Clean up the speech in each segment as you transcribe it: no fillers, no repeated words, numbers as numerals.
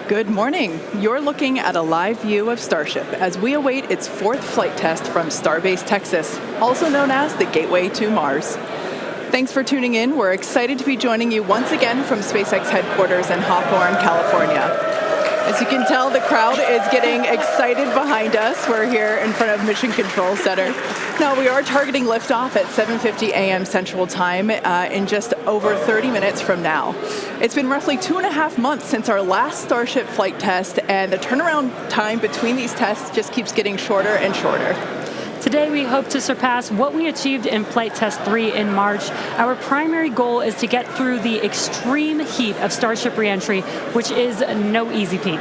Good morning. You're looking at a live view of Starship as we await its fourth flight test from Starbase, Texas, also known as the Gateway to Mars. Thanks for tuning in. We're excited to be joining you once again from SpaceX headquarters in Hawthorne, California. As you can tell, the crowd is getting excited behind us. We're here in front of Mission Control Center. Now, we are targeting liftoff at 7:50 a.m. Central Time in just over 30 minutes from now. It's been roughly 2.5 months since our last Starship flight test, and the turnaround time between these tests just keeps getting shorter and shorter. Today, we hope to surpass what we achieved in Flight Test 3 in March. Our primary goal is to get through the extreme heat of Starship reentry, which is no easy feat.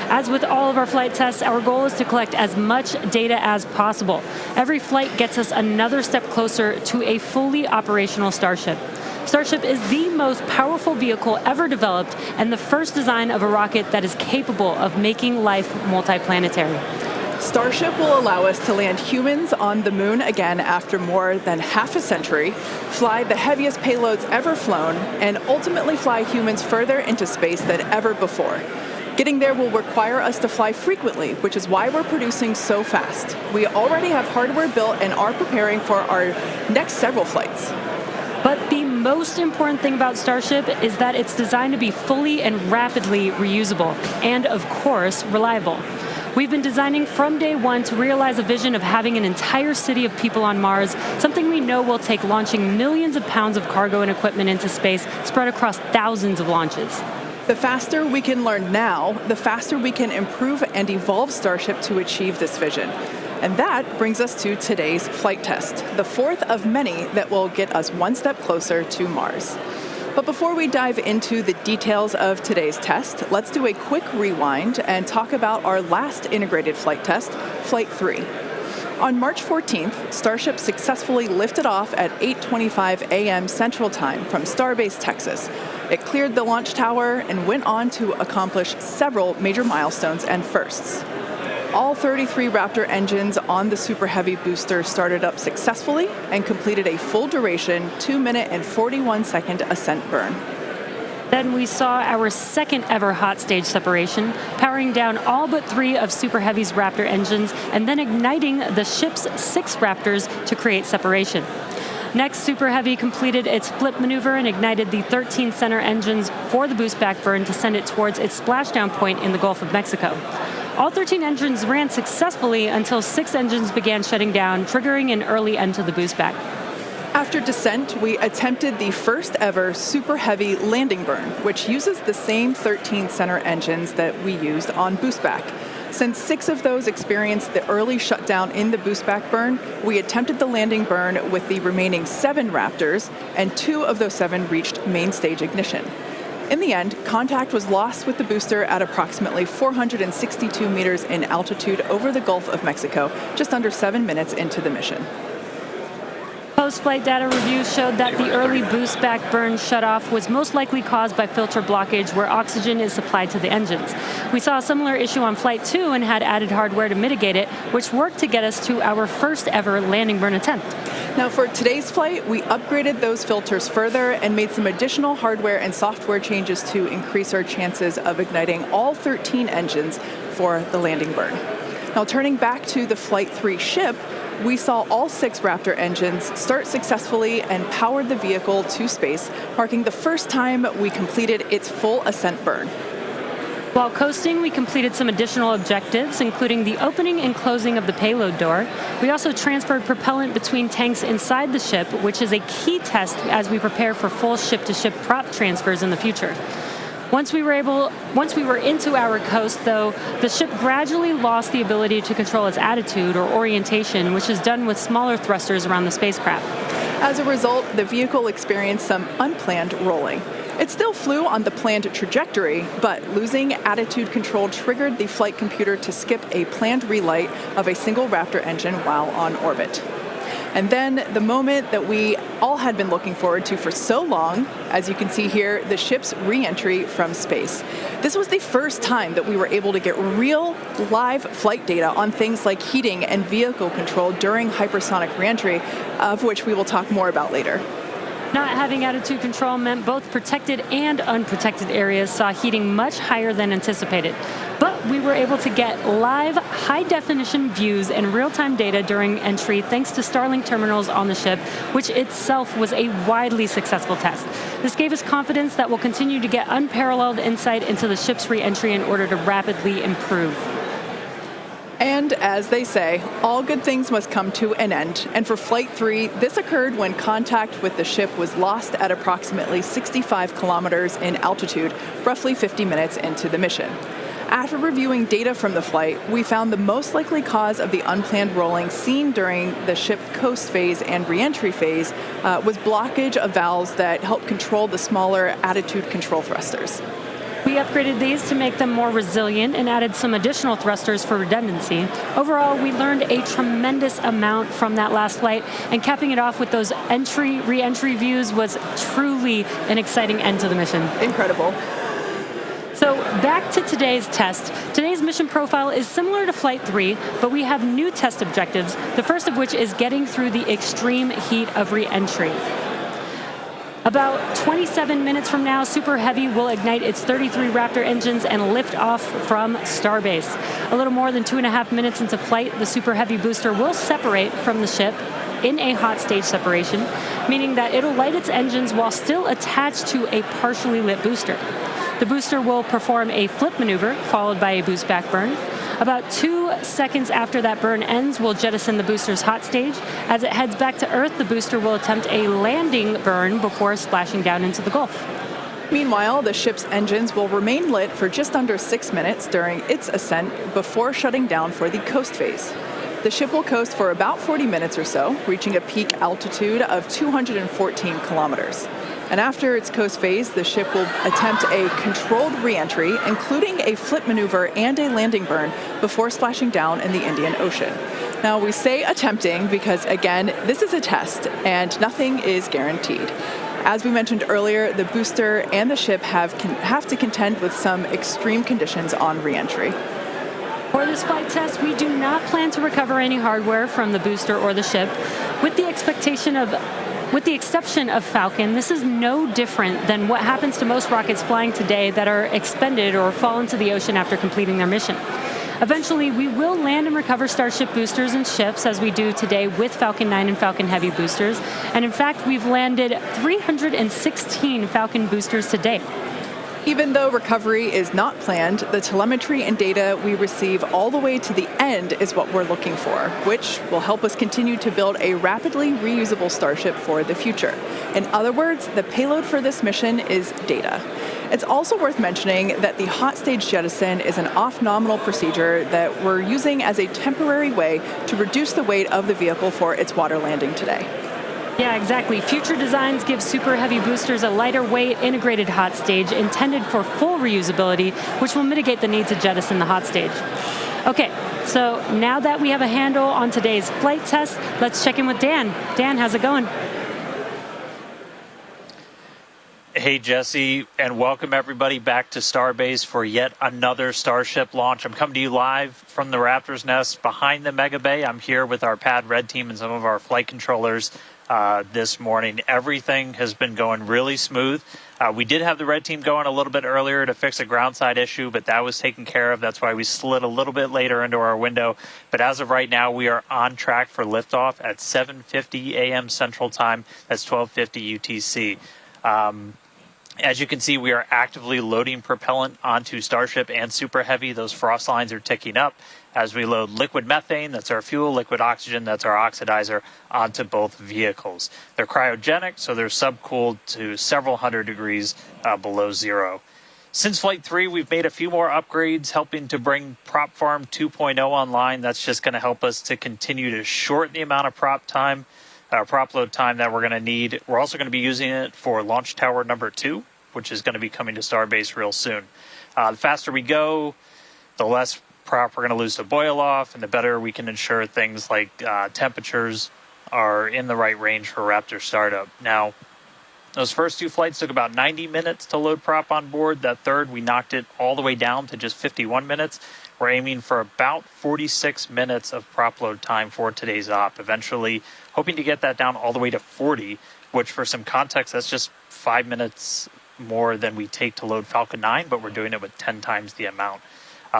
As with all of our flight tests, our goal is to collect as much data as possible. Every flight gets us another step closer to a fully operational Starship. Starship is the most powerful vehicle ever developed and the first design of a rocket that is capable of making life multiplanetary. Starship will allow us to land humans on the moon again after more than half a century, fly the heaviest payloads ever flown, and ultimately fly humans further into space than ever before. Getting there will require us to fly frequently, which is why we're producing so fast. We already have hardware built and are preparing for our next several flights. But the most important thing about Starship is that it's designed to be fully and rapidly reusable, and of course, reliable. We've been designing from day one to realize a vision of having an entire city of people on Mars, something we know will take launching millions of pounds of cargo and equipment into space spread across thousands of launches. The faster we can learn now, the faster we can improve and evolve Starship to achieve this vision. And that brings us to today's flight test, the fourth of many that will get us one step closer to Mars. But before we dive into the details of today's test, let's do a quick rewind and talk about our last integrated flight test, Flight 3. On March 14th, Starship successfully lifted off at 8:25 a.m. Central Time from Starbase, Texas. It cleared the launch tower and went on to accomplish several major milestones and firsts. All 33 Raptor engines on the Super Heavy booster started up successfully and completed a full duration 2-minute and 41-second ascent burn. Then we saw our second ever hot stage separation, powering down all but 3 of Super Heavy's Raptor engines and then igniting the ship's 6 Raptors to create separation. Next, Super Heavy completed its flip maneuver and ignited the 13 center engines for the boost back burn to send it towards its splashdown point in the Gulf of Mexico. All 13 engines ran successfully until 6 engines began shutting down, triggering an early end to the boost back. After descent, we attempted the first ever Super Heavy landing burn, which uses the same 13 center engines that we used on boostback. Since 6 of those experienced the early shutdown in the boostback burn, we attempted the landing burn with the remaining 7 Raptors, and 2 of those 7 reached main stage ignition. In the end, contact was lost with the booster at approximately 462 meters in altitude over the Gulf of Mexico, just under 7 minutes into the mission. Post-flight data review showed that the early boost back burn shutoff was most likely caused by filter blockage where oxygen is supplied to the engines. We saw a similar issue on Flight 2 and had added hardware to mitigate it, which worked to get us to our first ever landing burn attempt. Now for today's flight, we upgraded those filters further and made some additional hardware and software changes to increase our chances of igniting all 13 engines for the landing burn. Now turning back to the Flight 3 ship, we saw all 6 Raptor engines start successfully and powered the vehicle to space, marking the first time we completed its full ascent burn. While coasting, we completed some additional objectives, including the opening and closing of the payload door. We also transferred propellant between tanks inside the ship, which is a key test as we prepare for full ship-to-ship prop transfers in the future. Once we were into our coast, though, the ship gradually lost the ability to control its attitude or orientation, which is done with smaller thrusters around the spacecraft. As a result, the vehicle experienced some unplanned rolling. It still flew on the planned trajectory, but losing attitude control triggered the flight computer to skip a planned relight of a single Raptor engine while on orbit. And then the moment that we all had been looking forward to for so long, as you can see here, the ship's re-entry from space. This was the first time that we were able to get real live flight data on things like heating and vehicle control during hypersonic re-entry, of which we will talk more about later. Not having attitude control meant both protected and unprotected areas saw heating much higher than anticipated. But we were able to get live, high-definition views and real-time data during entry thanks to Starlink terminals on the ship, which itself was a widely successful test. This gave us confidence that we'll continue to get unparalleled insight into the ship's re-entry in order to rapidly improve. And as they say, all good things must come to an end. And for Flight 3, this occurred when contact with the ship was lost at approximately 65 kilometers in altitude, roughly 50 minutes into the mission. After reviewing data from the flight, we found the most likely cause of the unplanned rolling seen during the ship coast phase and re-entry phase was blockage of valves that help control the smaller attitude control thrusters. We upgraded these to make them more resilient and added some additional thrusters for redundancy. Overall, we learned a tremendous amount from that last flight, and capping it off with those re-entry views was truly an exciting end to the mission. Incredible. So back to today's test. Today's mission profile is similar to Flight 3, but we have new test objectives, the first of which is getting through the extreme heat of re-entry. About 27 minutes from now, Super Heavy will ignite its 33 Raptor engines and lift off from Starbase. A little more than 2.5 minutes into flight, the Super Heavy booster will separate from the ship in a hot stage separation, meaning that it'll light its engines while still attached to a partially lit booster. The booster will perform a flip maneuver, followed by a boost back burn. About 2 seconds after that burn ends, we'll jettison the booster's hot stage. As it heads back to Earth, the booster will attempt a landing burn before splashing down into the Gulf. Meanwhile, the ship's engines will remain lit for just under 6 minutes during its ascent before shutting down for the coast phase. The ship will coast for about 40 minutes or so, reaching a peak altitude of 214 kilometers. And after its coast phase, the ship will attempt a controlled re-entry, including a flip maneuver and a landing burn, before splashing down in the Indian Ocean. Now, we say attempting because, again, this is a test and nothing is guaranteed. As we mentioned earlier, the booster and the ship have to contend with some extreme conditions on re-entry. For this flight test, we do not plan to recover any hardware from the booster or the ship. With the exception of Falcon, this is no different than what happens to most rockets flying today that are expended or fall into the ocean after completing their mission. Eventually, we will land and recover Starship boosters and ships, as we do today with Falcon 9 and Falcon Heavy boosters. And in fact, we've landed 316 Falcon boosters to date. Even though recovery is not planned, the telemetry and data we receive all the way to the end is what we're looking for, which will help us continue to build a rapidly reusable Starship for the future. In other words, the payload for this mission is data. It's also worth mentioning that the hot stage jettison is an off-nominal procedure that we're using as a temporary way to reduce the weight of the vehicle for its water landing today. Yeah, exactly. Future designs give Super Heavy boosters a lighter weight integrated hot stage intended for full reusability, which will mitigate the need to jettison the hot stage. Okay, so now that we have a handle on today's flight test, let's check in with Dan. Dan, how's it going? Hey, Jesse, and welcome everybody back to Starbase for yet another Starship launch. I'm coming to you live from the Raptor's Nest behind the Mega Bay. I'm here with our Pad Red team and some of our flight controllers this morning. Everything has been going really smooth. We did have the Red team going a little bit earlier to fix a ground side issue, but that was taken care of. That's why we slid a little bit later into our window. But as of right now, we are on track for liftoff at 7:50 a.m. Central Time. That's 12:50 UTC. As you can see, we are actively loading propellant onto Starship and Super Heavy. Those frost lines are ticking up as we load liquid methane, that's our fuel, liquid oxygen, that's our oxidizer, onto both vehicles. They're cryogenic, so they're subcooled to several hundred degrees below zero. Since Flight 3, we've made a few more upgrades, helping to bring Prop Farm 2.0 online. That's just going to help us to continue to shorten the amount of prop load time that we're going to need. We're also going to be using it for Launch Tower number 2, which is going to be coming to Starbase real soon. The faster we go, the less prop we're going to lose to boil off, and the better we can ensure things like temperatures are in the right range for Raptor startup. Now, those first two flights took about 90 minutes to load prop on board. That third, we knocked it all the way down to just 51 minutes. We're aiming for about 46 minutes of prop load time for today's op, eventually hoping to get that down all the way to 40, which for some context, that's just 5 minutes more than we take to load Falcon 9, but we're doing it with 10 times the amount.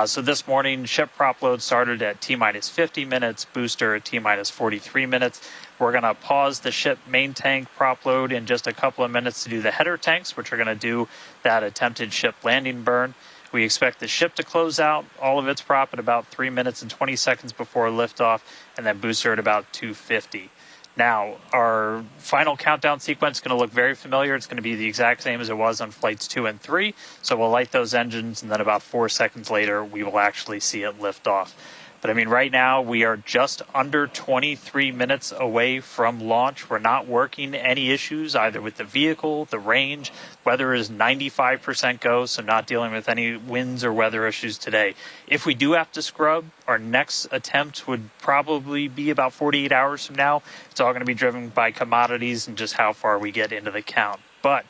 So this morning, ship prop load started at T-minus 50 minutes, booster at T-minus 43 minutes. We're going to pause the ship main tank prop load in just a couple of minutes to do the header tanks, which are going to do that attempted ship landing burn. We expect the ship to close out all of its prop at about 3 minutes and 20 seconds before liftoff, and then booster at about 2:50. Now, our final countdown sequence is going to look very familiar. It's going to be the exact same as it was on flights 2 and 3. So we'll light those engines, and then about 4 seconds later, we will actually see it lift off. But I mean, right now, we are just under 23 minutes away from launch. We're not working any issues either with the vehicle, the range. Weather is 95% go, so not dealing with any winds or weather issues today. If we do have to scrub, our next attempt would probably be about 48 hours from now. It's all going to be driven by commodities and just how far we get into the count. But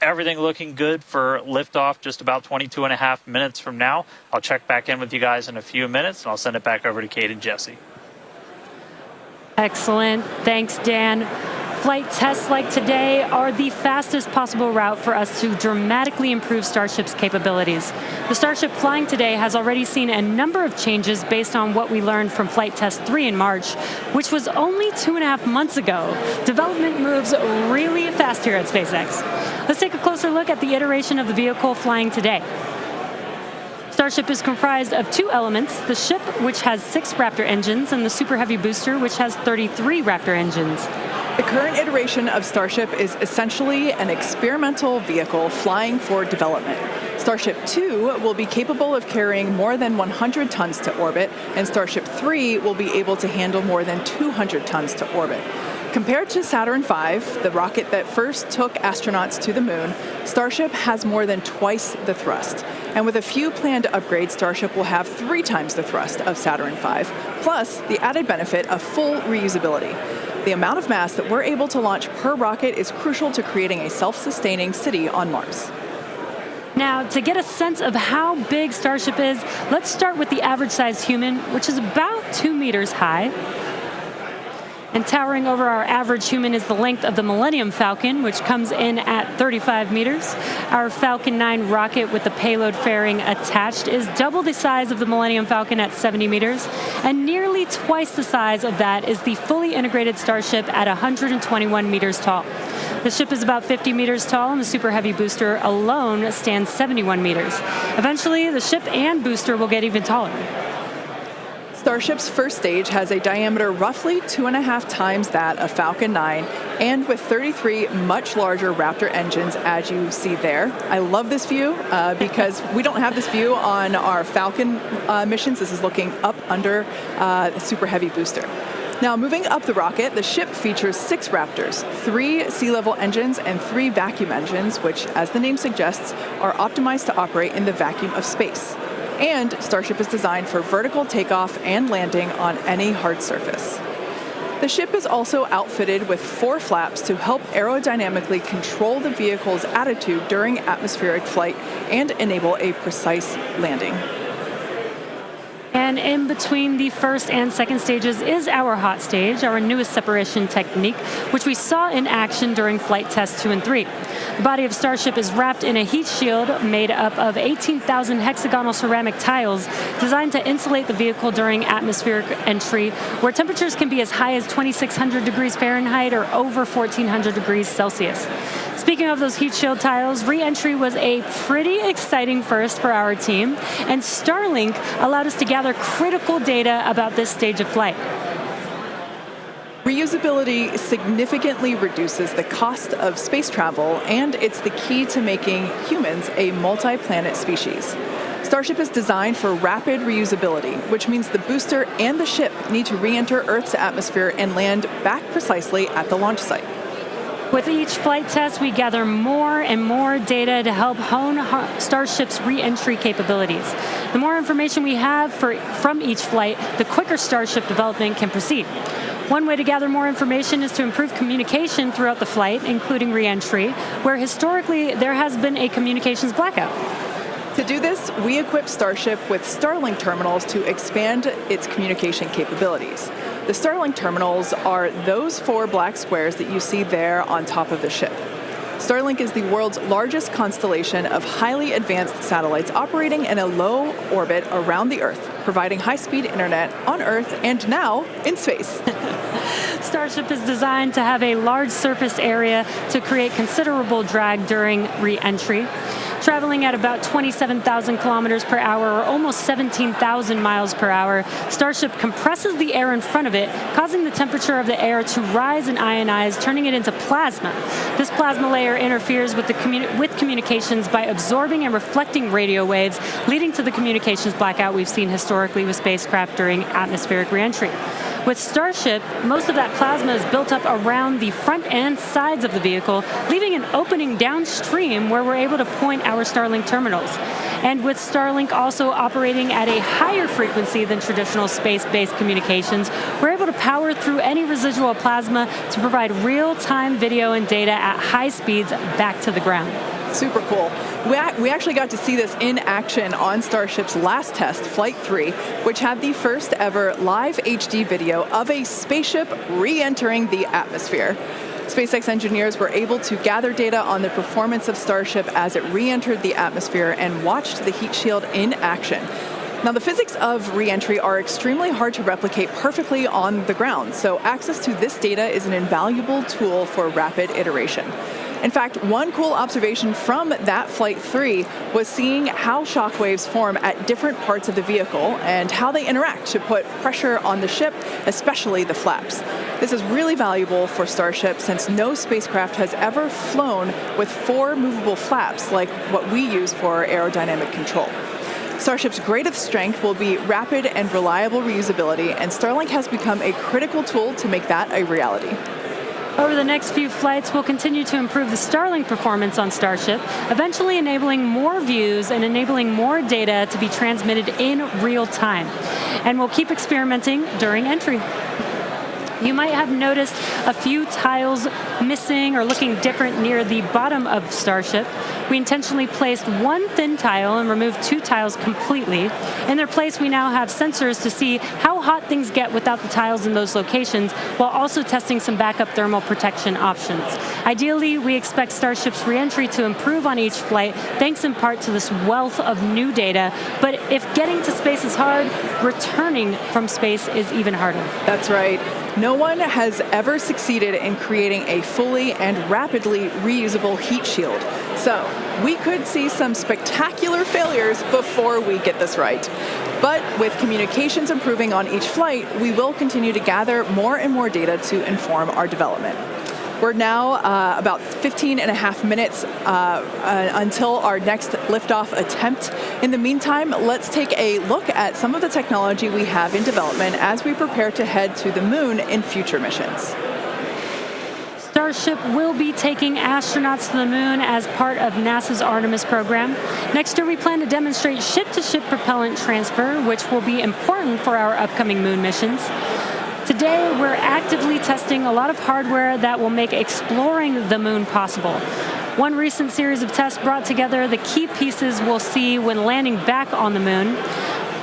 everything looking good for liftoff just about 22 and a half minutes from now. I'll check back in with you guys in a few minutes, and I'll send it back over to Kate and Jesse. Excellent. Thanks, Dan. Flight tests like today are the fastest possible route for us to dramatically improve Starship's capabilities. The Starship flying today has already seen a number of changes based on what we learned from Flight Test 3 in March, which was only 2.5 months ago. Development moves really fast here at SpaceX. Let's take a closer look at the iteration of the vehicle flying today. Starship is comprised of two elements, the ship, which has 6 Raptor engines, and the Super Heavy booster, which has 33 Raptor engines. The current iteration of Starship is essentially an experimental vehicle flying for development. Starship 2 will be capable of carrying more than 100 tons to orbit, and Starship 3 will be able to handle more than 200 tons to orbit. Compared to Saturn V, the rocket that first took astronauts to the moon, Starship has more than twice the thrust. And with a few planned upgrades, Starship will have 3 times the thrust of Saturn V, plus the added benefit of full reusability. The amount of mass that we're able to launch per rocket is crucial to creating a self-sustaining city on Mars. Now, to get a sense of how big Starship is, let's start with the average-sized human, which is about 2 meters high. And towering over our average human is the length of the Millennium Falcon, which comes in at 35 meters. Our Falcon 9 rocket with the payload fairing attached is double the size of the Millennium Falcon at 70 meters, and nearly twice the size of that is the fully integrated Starship at 121 meters tall. The ship is about 50 meters tall, and the Super Heavy booster alone stands 71 meters. Eventually, the ship and booster will get even taller. Starship's first stage has a diameter roughly 2.5 times that of Falcon 9, and with 33 much larger Raptor engines, as you see there. I love this view because we don't have this view on our Falcon missions. This is looking up under the Super Heavy booster. Now, moving up the rocket, the ship features 6 Raptors, 3 sea-level engines and 3 vacuum engines, which, as the name suggests, are optimized to operate in the vacuum of space. And Starship is designed for vertical takeoff and landing on any hard surface. The ship is also outfitted with 4 flaps to help aerodynamically control the vehicle's attitude during atmospheric flight and enable a precise landing. And in between the first and second stages is our hot stage, our newest separation technique, which we saw in action during flight tests 2 and 3. The body of Starship is wrapped in a heat shield made up of 18,000 hexagonal ceramic tiles designed to insulate the vehicle during atmospheric entry, where temperatures can be as high as 2,600 degrees Fahrenheit or over 1,400 degrees Celsius. Speaking of those heat shield tiles, re-entry was a pretty exciting first for our team, and Starlink allowed us to gather critical data about this stage of flight. Reusability significantly reduces the cost of space travel, and it's the key to making humans a multi-planet species. Starship is designed for rapid reusability, which means the booster and the ship need to re-enter Earth's atmosphere and land back precisely at the launch site. With each flight test, we gather more and more data to help hone Starship's re-entry capabilities. The more information we have from each flight, the quicker Starship development can proceed. One way to gather more information is to improve communication throughout the flight, including re-entry, where historically there has been a communications blackout. To do this, we equipped Starship with Starlink terminals to expand its communication capabilities. The Starlink terminals are those 4 black squares that you see there on top of the ship. Starlink is the world's largest constellation of highly advanced satellites operating in a low orbit around the Earth, providing high-speed internet on Earth and now in space. Starship is designed to have a large surface area to create considerable drag during re-entry. Traveling at about 27,000 kilometers per hour, or almost 17,000 miles per hour, Starship compresses the air in front of it, causing the temperature of the air to rise and ionize, turning it into plasma. This plasma layer interferes with communications by absorbing and reflecting radio waves, leading to the communications blackout we've seen historically with spacecraft during atmospheric reentry. With Starship, most of that plasma is built up around the front and sides of the vehicle, leaving an opening downstream where we're able to point our Starlink terminals. And with Starlink also operating at a higher frequency than traditional space-based communications, we're able to power through any residual plasma to provide real-time video and data at high speeds back to the ground. Super cool. We actually got to see this in action on Starship's last test, Flight 3, which had the first ever live HD video of a spaceship re-entering the atmosphere. SpaceX engineers were able to gather data on the performance of Starship as it re-entered the atmosphere and watched the heat shield in action. Now, the physics of re-entry are extremely hard to replicate perfectly on the ground, so access to this data is an invaluable tool for rapid iteration. In fact, one cool observation from that Flight 3 was seeing how shock waves form at different parts of the vehicle and how they interact to put pressure on the ship, especially the flaps. This is really valuable for Starship since no spacecraft has ever flown with 4 movable flaps like what we use for aerodynamic control. Starship's greatest strength will be rapid and reliable reusability, and Starlink has become a critical tool to make that a reality. Over the next few flights, we'll continue to improve the Starlink performance on Starship, eventually enabling more views and enabling more data to be transmitted in real time. And we'll keep experimenting during entry. You might have noticed a few tiles missing or looking different near the bottom of Starship. We intentionally placed 1 thin tile and removed 2 tiles completely. In their place, we now have sensors to see how hot things get without the tiles in those locations, while also testing some backup thermal protection options. Ideally, we expect Starship's re-entry to improve on each flight, thanks in part to this wealth of new data. But if getting to space is hard, returning from space is even harder. That's right. No one has ever succeeded in creating a fully and rapidly reusable heat shield. So we could see some spectacular failures before we get this right. But with communications improving on each flight, we will continue to gather more and more data to inform our development. We're now about 15 and a half minutes until our next liftoff attempt. In the meantime, let's take a look at some of the technology we have in development as we prepare to head to the moon in future missions. Starship will be taking astronauts to the moon as part of NASA's Artemis program. Next year, we plan to demonstrate ship-to-ship propellant transfer, which will be important for our upcoming moon missions. Today, we're actively testing a lot of hardware that will make exploring the moon possible. One recent series of tests brought together the key pieces we'll see when landing back on the moon: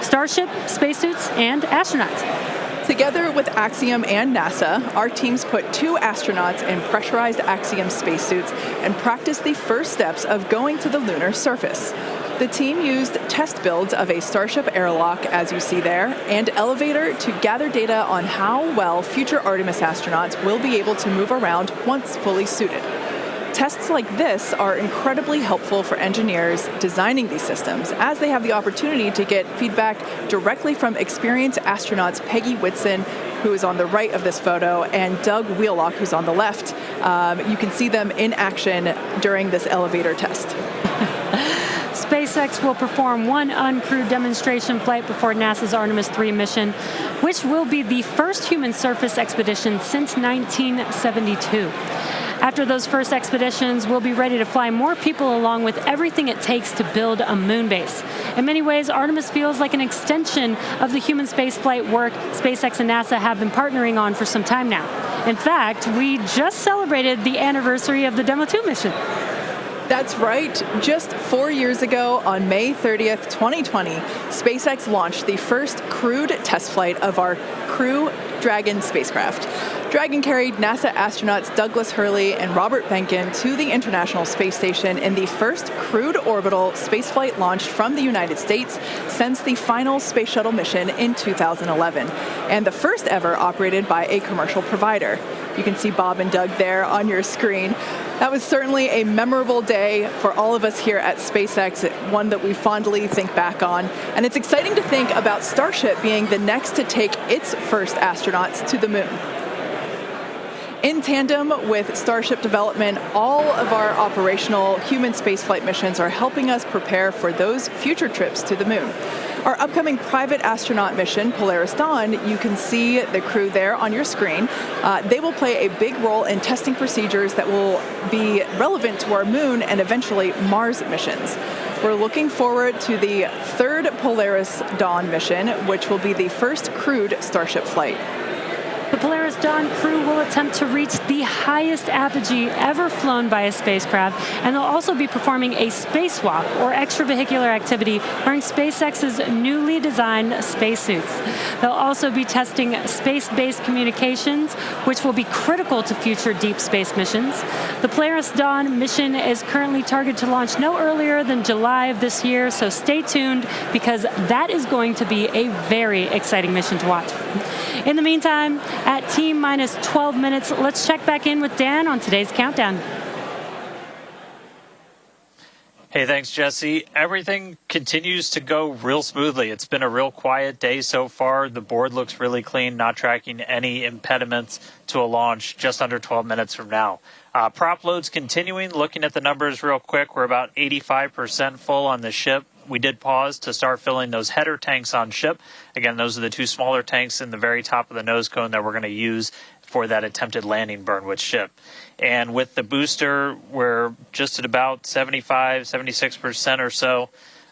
Starship, spacesuits, and astronauts. Together with Axiom and NASA, our teams put 2 astronauts in pressurized Axiom spacesuits and practiced the first steps of going to the lunar surface. The team used test builds of a Starship airlock, as you see there, and elevator to gather data on how well future Artemis astronauts will be able to move around once fully suited. Tests like this are incredibly helpful for engineers designing these systems, as they have the opportunity to get feedback directly from experienced astronauts Peggy Whitson, who is on the right of this photo, and Doug Wheelock, who's on the left. You can see them in action during this elevator test. SpaceX will perform one uncrewed demonstration flight before NASA's Artemis 3 mission, which will be the first human surface expedition since 1972. After those first expeditions, we'll be ready to fly more people along with everything it takes to build a moon base. In many ways, Artemis feels like an extension of the human spaceflight work SpaceX and NASA have been partnering on for some time now. In fact, we just celebrated the anniversary of the Demo 2 mission. That's right. Just 4 years ago, on May 30th, 2020, SpaceX launched the first crewed test flight of our Crew Dragon spacecraft. Dragon carried NASA astronauts Douglas Hurley and Robert Behnken to the International Space Station in the first crewed orbital spaceflight launched from the United States since the final Space Shuttle mission in 2011, and the first ever operated by a commercial provider. You can see Bob and Doug there on your screen. That was certainly a memorable day for all of us here at SpaceX, one that we fondly think back on. And it's exciting to think about Starship being the next to take its first astronauts to the moon. In tandem with Starship development, all of our operational human spaceflight missions are helping us prepare for those future trips to the moon. Our upcoming private astronaut mission, Polaris Dawn, you can see the crew there on your screen. They will play a big role in testing procedures that will be relevant to our moon and eventually Mars missions. We're looking forward to the third Polaris Dawn mission, which will be the first crewed Starship flight. The Polaris Dawn crew will attempt to reach the highest apogee ever flown by a spacecraft, and they'll also be performing a spacewalk, or extravehicular activity, wearing SpaceX's newly designed spacesuits. They'll also be testing space-based communications, which will be critical to future deep space missions. The Polaris Dawn mission is currently targeted to launch no earlier than July of this year, so stay tuned, because that is going to be a very exciting mission to watch. In the meantime, at T-minus 12 minutes, let's check back in with Dan on today's countdown. Hey, thanks, Jesse. Everything continues to go real smoothly. It's been a real quiet day so far. The board looks really clean, not tracking any impediments to a launch just under 12 minutes from now. Prop loads continuing. Looking at the numbers real quick, we're about 85% full on the ship. We did pause to start filling those header tanks on ship. Again, those are the 2 smaller tanks in the very top of the nose cone that we're going to use for that attempted landing burn with ship. And with the booster, we're just at about 75, 76% or so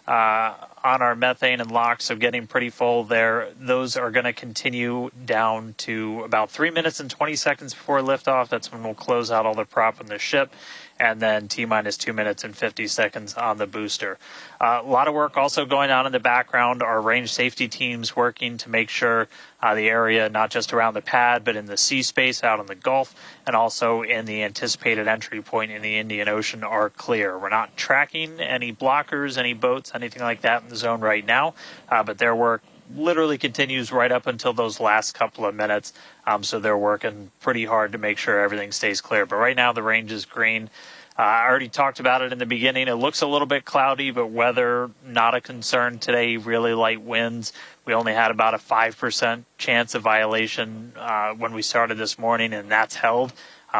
on our methane and LOX, so getting pretty full there. Those are going to continue down to about 3 minutes and 20 seconds before liftoff. That's when we'll close out all the prop on the ship. And then T-minus 2 minutes and 50 seconds on the booster. A lot of work also going on in the background. Our range safety teams working to make sure the area, not just around the pad, but in the sea space out in the Gulf, and also in the anticipated entry point in the Indian Ocean, are clear. We're not tracking any blockers, any boats, anything like that in the zone right now, but their work literally continues right up until those last couple of minutes. So they're working pretty hard to make sure everything stays clear. But right now the range is green. I already talked about it in the beginning. It looks a little bit cloudy, but weather not a concern today. Really light winds. We only had about a 5% chance of violation when we started this morning, and that's held.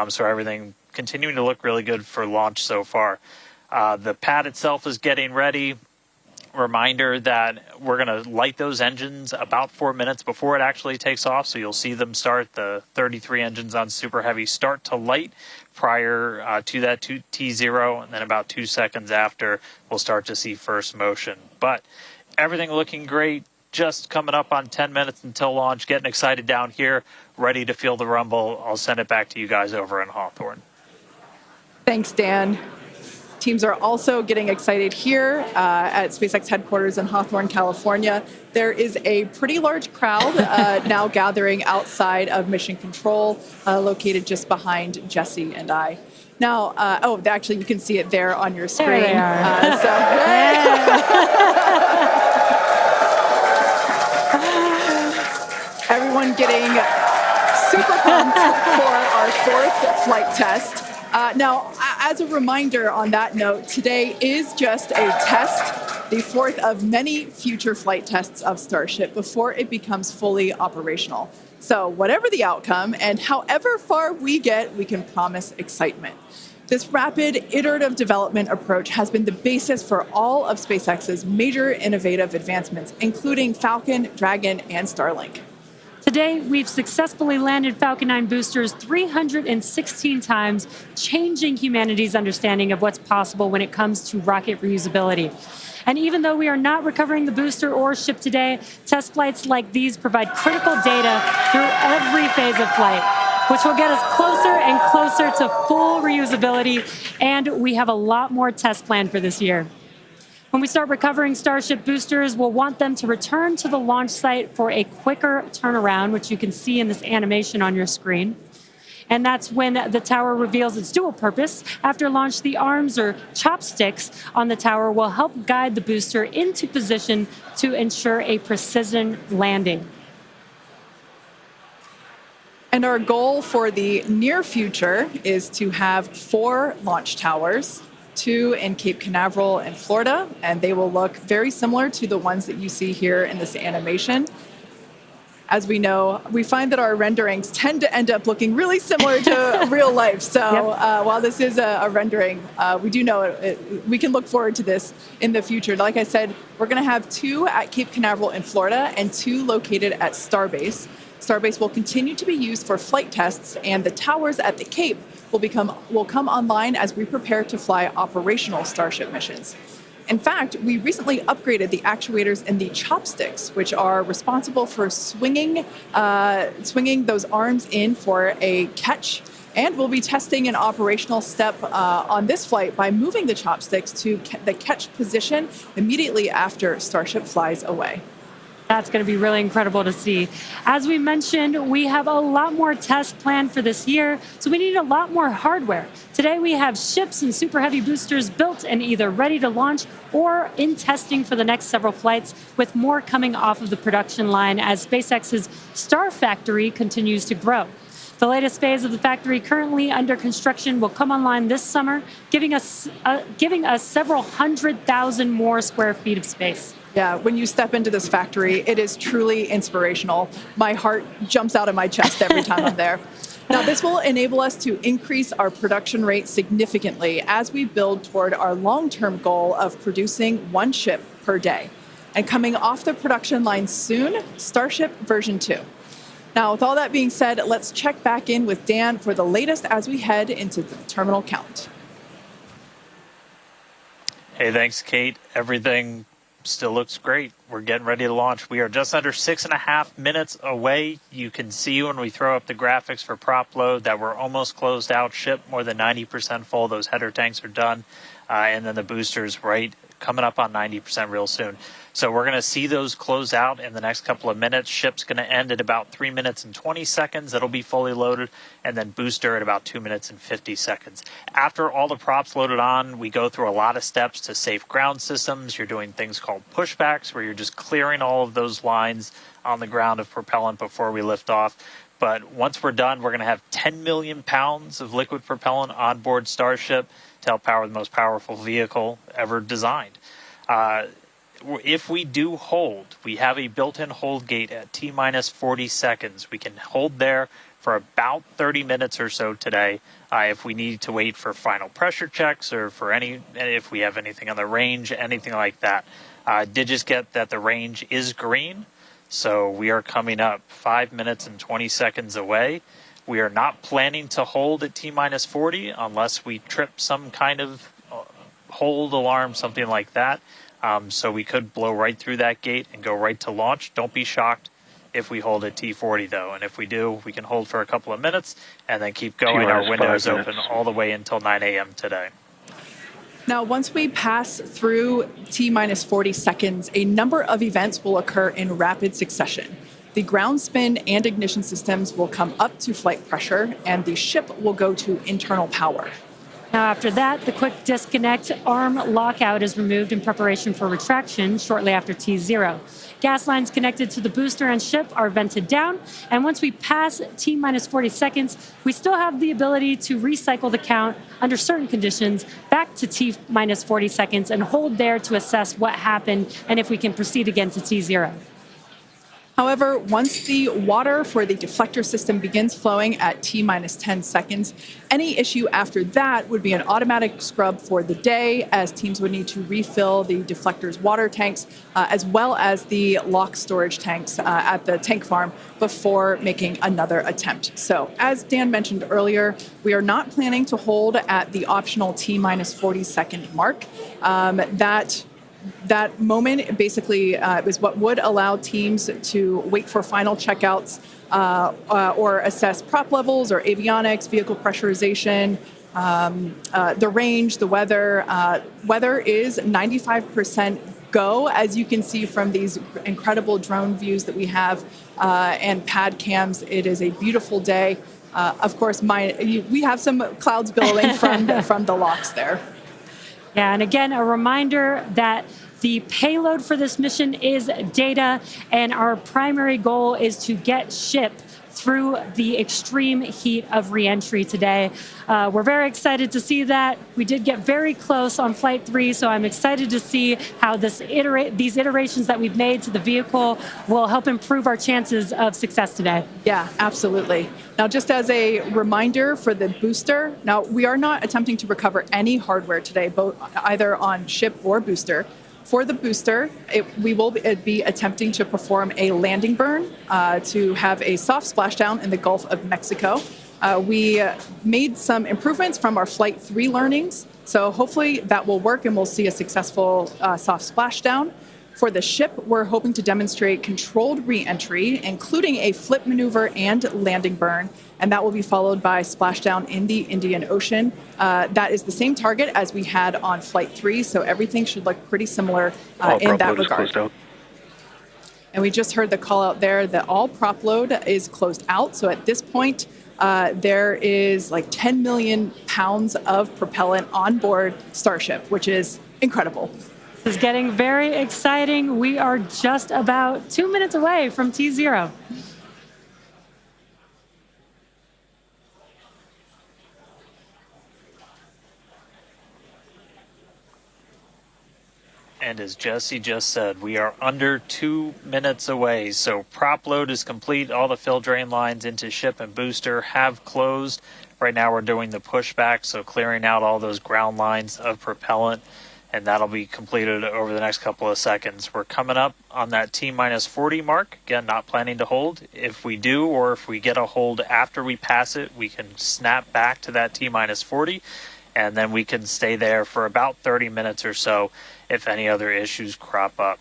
So everything continuing to look really good for launch so far. The pad itself is getting ready. Reminder that we're going to light those engines about 4 minutes before it actually takes off. So you'll see them start, the 33 engines on Super Heavy start to light prior to that T0. And then about 2 seconds after, we'll start to see first motion. But everything looking great. Just coming up on 10 minutes until launch. Getting excited down here. Ready to feel the rumble. I'll send it back to you guys over in Hawthorne. Thanks, Dan. Teams are also getting excited here at SpaceX headquarters in Hawthorne, California. There is a pretty large crowd now gathering outside of Mission Control, located just behind Jesse and I. Now, actually, you can see it there on your screen. There they are. Everyone getting super pumped for our fourth flight test. Now, as a reminder on that note, today is just a test, the fourth of many future flight tests of Starship before it becomes fully operational. So whatever the outcome and however far we get, we can promise excitement. This rapid iterative development approach has been the basis for all of SpaceX's major innovative advancements, including Falcon, Dragon, and Starlink. Today, we've successfully landed Falcon 9 boosters 316 times, changing humanity's understanding of what's possible when it comes to rocket reusability. And even though we are not recovering the booster or ship today, test flights like these provide critical data through every phase of flight, which will get us closer and closer to full reusability, and we have a lot more tests planned for this year. When we start recovering Starship boosters, we'll want them to return to the launch site for a quicker turnaround, which you can see in this animation on your screen. And that's when the tower reveals its dual purpose. After launch, the arms or chopsticks on the tower will help guide the booster into position to ensure a precision landing. And our goal for the near future is to have 4 launch towers, 2 in Cape Canaveral in Florida, and they will look very similar to the ones that you see here in this animation. As we know, we find that our renderings tend to end up looking really similar to real life. So while this is a rendering, we do know we can look forward to this in the future. Like I said, we're going to have 2 at Cape Canaveral in Florida and 2 located at Starbase. Starbase will continue to be used for flight tests, and the towers at the Cape will come online as we prepare to fly operational Starship missions. In fact, we recently upgraded the actuators in the chopsticks, which are responsible for swinging those arms in for a catch. And we'll be testing an operational step on this flight by moving the chopsticks to the catch position immediately after Starship flies away. That's going to be really incredible to see. As we mentioned, we have a lot more tests planned for this year, so we need a lot more hardware. Today we have ships and Super Heavy boosters built and either ready to launch or in testing for the next several flights, with more coming off of the production line as SpaceX's Star Factory continues to grow. The latest phase of the factory currently under construction will come online this summer, giving us several 100,000 more square feet of space. Yeah, when you step into this factory, it is truly inspirational. My heart jumps out of my chest every time I'm there. Now, this will enable us to increase our production rate significantly as we build toward our long-term goal of producing 1 ship per day. And coming off the production line soon, Starship version 2. Now, with all that being said, let's check back in with Dan for the latest as we head into the terminal count. Hey, thanks, Kate. Everything still looks great. We're getting ready to launch. We are just under 6.5 minutes away. You can see when we throw up the graphics for prop load that we're almost closed out. Ship more than 90% full. Those header tanks are done. And then the boosters right coming up on 90% real soon. So we're going to see those close out in the next couple of minutes. Ship's going to end at about 3 minutes and 20 seconds. It'll be fully loaded. And then booster at about 2 minutes and 50 seconds. After all the props loaded on, we go through a lot of steps to safe ground systems. You're doing things called pushbacks, where you're just clearing all of those lines on the ground of propellant before we lift off. But once we're done, we're going to have 10 million pounds of liquid propellant on board Starship to help power the most powerful vehicle ever designed. if we do hold, we have a built-in hold gate at T-minus 40 seconds. We can hold there for about 30 minutes or so today. If we need to wait for final pressure checks or for if we have anything on the range, anything like that. Did just get that the range is green, so we are coming up 5 minutes and 20 seconds away. We are not planning to hold at T-minus 40 unless we trip some kind of hold alarm, something like that. So we could blow right through that gate and go right to launch. Don't be shocked if we hold at T40 though, and if we do, we can hold for a couple of minutes and then keep going. Our window is open all the way until 9 a.m. today. Now, once we pass through T-minus 40 seconds, a number of events will occur in rapid succession. The ground spin and ignition systems will come up to flight pressure, and the ship will go to internal power. Now, after that, the quick disconnect arm lockout is removed in preparation for retraction shortly after T0. Gas lines connected to the booster and ship are vented down, and once we pass T-minus 40 seconds, we still have the ability to recycle the count under certain conditions back to T-minus 40 seconds and hold there to assess what happened and if we can proceed again to T0. However, once the water for the deflector system begins flowing at T-minus 10 seconds, any issue after that would be an automatic scrub for the day, as teams would need to refill the deflector's water tanks, as well as the lock storage tanks at the tank farm before making another attempt. So, as Dan mentioned earlier, we are not planning to hold at the optional T-minus 40 second mark. That moment basically is what would allow teams to wait for final checkouts or assess prop levels or avionics, vehicle pressurization, the range, the weather. Weather is 95% go, as you can see from these incredible drone views that we have and pad cams. It is a beautiful day. Of course, we have some clouds billowing from the locks there. Yeah, and again, a reminder that the payload for this mission is data, and our primary goal is to get ship through the extreme heat of reentry today. We're very excited to see that. We did get very close on Flight 3, so I'm excited to see how these iterations that we've made to the vehicle will help improve our chances of success today. Yeah, absolutely. Now, just as a reminder for the booster, now we are not attempting to recover any hardware today, either on ship or booster. For the booster, we will be attempting to perform a landing burn to have a soft splashdown in the Gulf of Mexico. We made some improvements from our Flight 3 learnings, so hopefully that will work and we'll see a successful soft splashdown. For the ship, we're hoping to demonstrate controlled re-entry, including a flip maneuver and landing burn, and that will be followed by splashdown in the Indian Ocean. That is the same target as we had on Flight 3, so everything should look pretty similar in that regard. And we just heard the call out there that all prop load is closed out, so at this point, there is like 10 million pounds of propellant on board Starship, which is incredible. This is getting very exciting. We are just about 2 minutes away from T0. And as Jesse just said, we are under 2 minutes away. So prop load is complete. All the fill drain lines into ship and booster have closed. Right now we're doing the pushback, so clearing out all those ground lines of propellant. And that'll be completed over the next couple of seconds. We're coming up on that T-minus 40 mark. Again, not planning to hold. If we do, or if we get a hold after we pass it, we can snap back to that T-minus 40, and then we can stay there for about 30 minutes or so if any other issues crop up.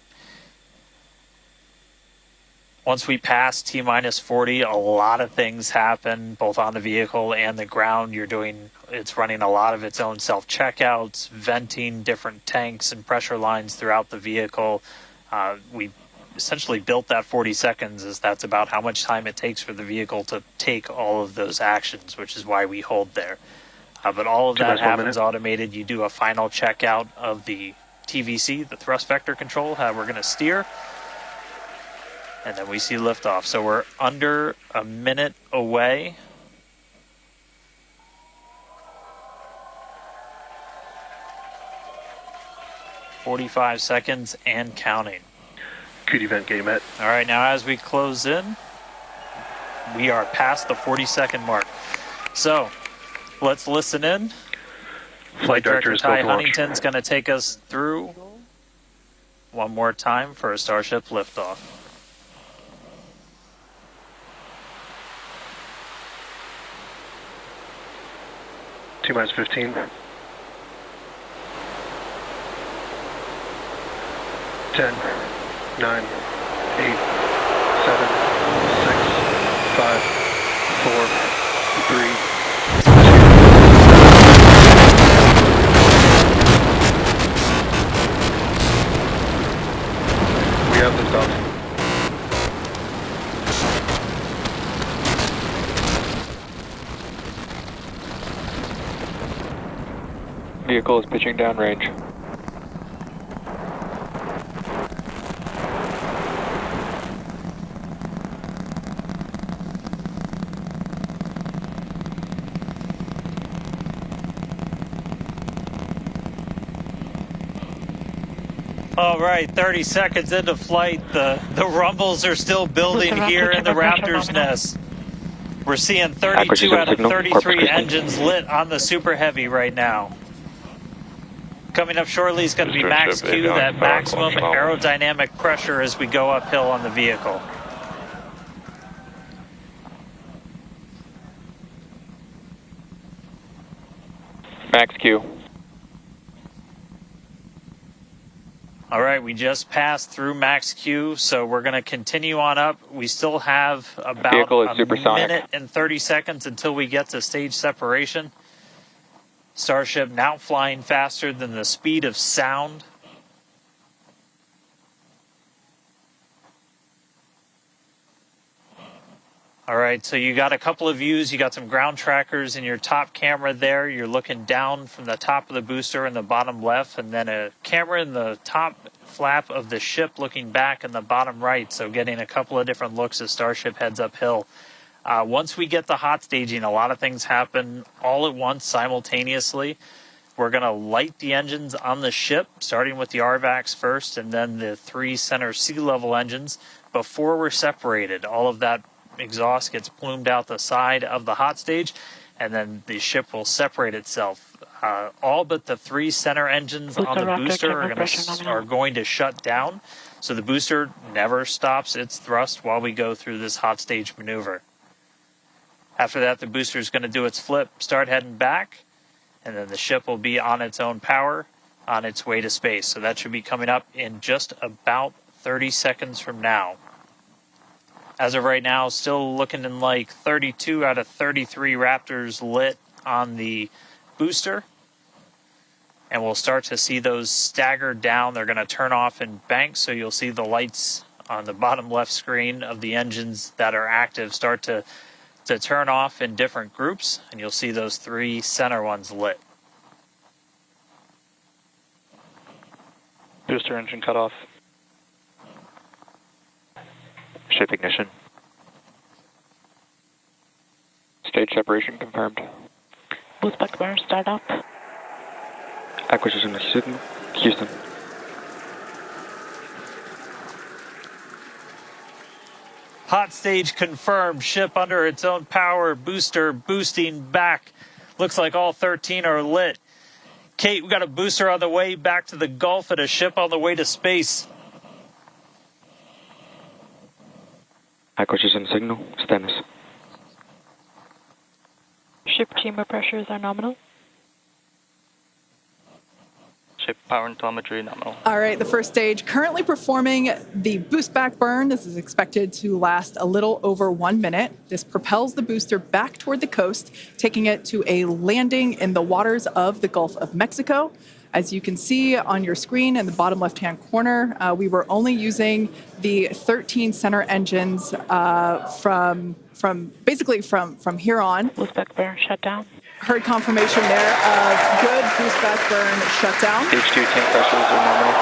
Once we pass T-minus 40, a lot of things happen, both on the vehicle and the ground. It's running a lot of its own self-checkouts, venting different tanks and pressure lines throughout the vehicle. We essentially built that 40 seconds as that's about how much time it takes for the vehicle to take all of those actions, which is why we hold there. But all of that happens automated. You do a final checkout of the TVC, the thrust vector control, how we're going to steer. And then we see liftoff. So we're under a minute away. 45 seconds and counting. Good event, gate met. All right, now as we close in, we are past the 40-second mark. So let's listen in. Flight Director Ty Huntington's going to take us through one more time for a Starship liftoff. T-minus 15. 10, 9, 8, 7, 6, 5, 4, 3, 2. We have liftoff. Vehicle is pitching downrange. All right, 30 seconds into flight. The rumbles are still building here in the Raptor's nest. We're seeing 32 out of 33 engines lit on the Super Heavy right now. Coming up shortly is going to be Max Q, that maximum aerodynamic pressure as we go uphill on the vehicle. Max Q. All right, we just passed through Max Q, so we're going to continue on up. We still have about a minute and 30 seconds until we get to stage separation. Starship now flying faster than the speed of sound. All right, so you got a couple of views. You got some ground trackers in your top camera there. You're looking down from the top of the booster in the bottom left, and then a camera in the top flap of the ship looking back in the bottom right, so getting a couple of different looks as Starship heads uphill. Once we get the hot staging, a lot of things happen all at once simultaneously. We're going to light the engines on the ship, starting with the RVACs first, and then the 3 center sea level engines before we're separated. All of that exhaust gets plumed out the side of the hot stage, and then the ship will separate itself. All but the 3 center engines on the booster are going to shut down, so the booster never stops its thrust while we go through this hot stage maneuver. After that, the booster is going to do its flip, start heading back, and then the ship will be on its own power on its way to space. So that should be coming up in just about 30 seconds from now. As of right now, still looking in like 32 out of 33 Raptors lit on the booster. And we'll start to see those stagger down. They're going to turn off in banks, so you'll see the lights on the bottom left screen of the engines that are active start to turn off in different groups, and you'll see those 3 center ones lit. Booster engine cut off. Ship ignition. Stage separation confirmed. Boost back burn start up. Acquisition of signal. Houston. Hot stage confirmed. Ship under its own power. Booster boosting back. Looks like all 13 are lit. Kate, we got a booster on the way back to the Gulf and a ship on the way to space. Acquisition signal. Stennis. Ship chamber pressures are nominal. Ship power and telemetry nominal. All right, the first stage currently performing the boost back burn. This is expected to last a little over 1 minute. This propels the booster back toward the coast, taking it to a landing in the waters of the Gulf of Mexico. As you can see on your screen in the bottom left-hand corner, we were only using the 13 center engines from here on. Boost back burn shut down. Heard confirmation there of good boost back burn shutdown. Stage 2 tank pressures are nominal.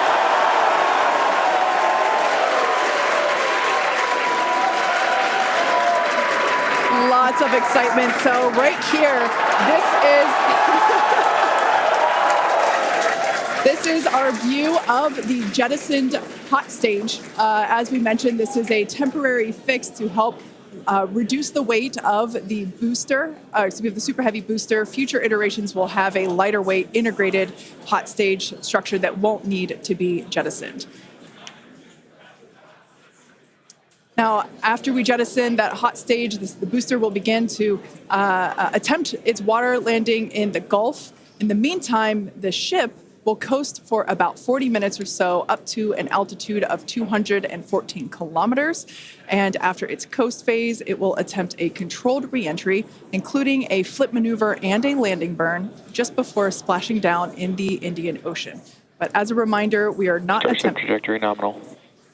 Lots of excitement. So right here, this This is our view of the jettisoned hot stage. As we mentioned, this is a temporary fix to help reduce the weight of the booster, of the Super Heavy booster. Future iterations will have a lighter weight integrated hot stage structure that won't need to be jettisoned. Now, after we jettison that hot stage, the booster will begin to attempt its water landing in the Gulf. In the meantime, the ship will coast for about 40 minutes or so up to an altitude of 214 kilometers. And after its coast phase, it will attempt a controlled reentry, including a flip maneuver and a landing burn just before splashing down in the Indian Ocean. But as a reminder, we are not attempting... Trajectory nominal.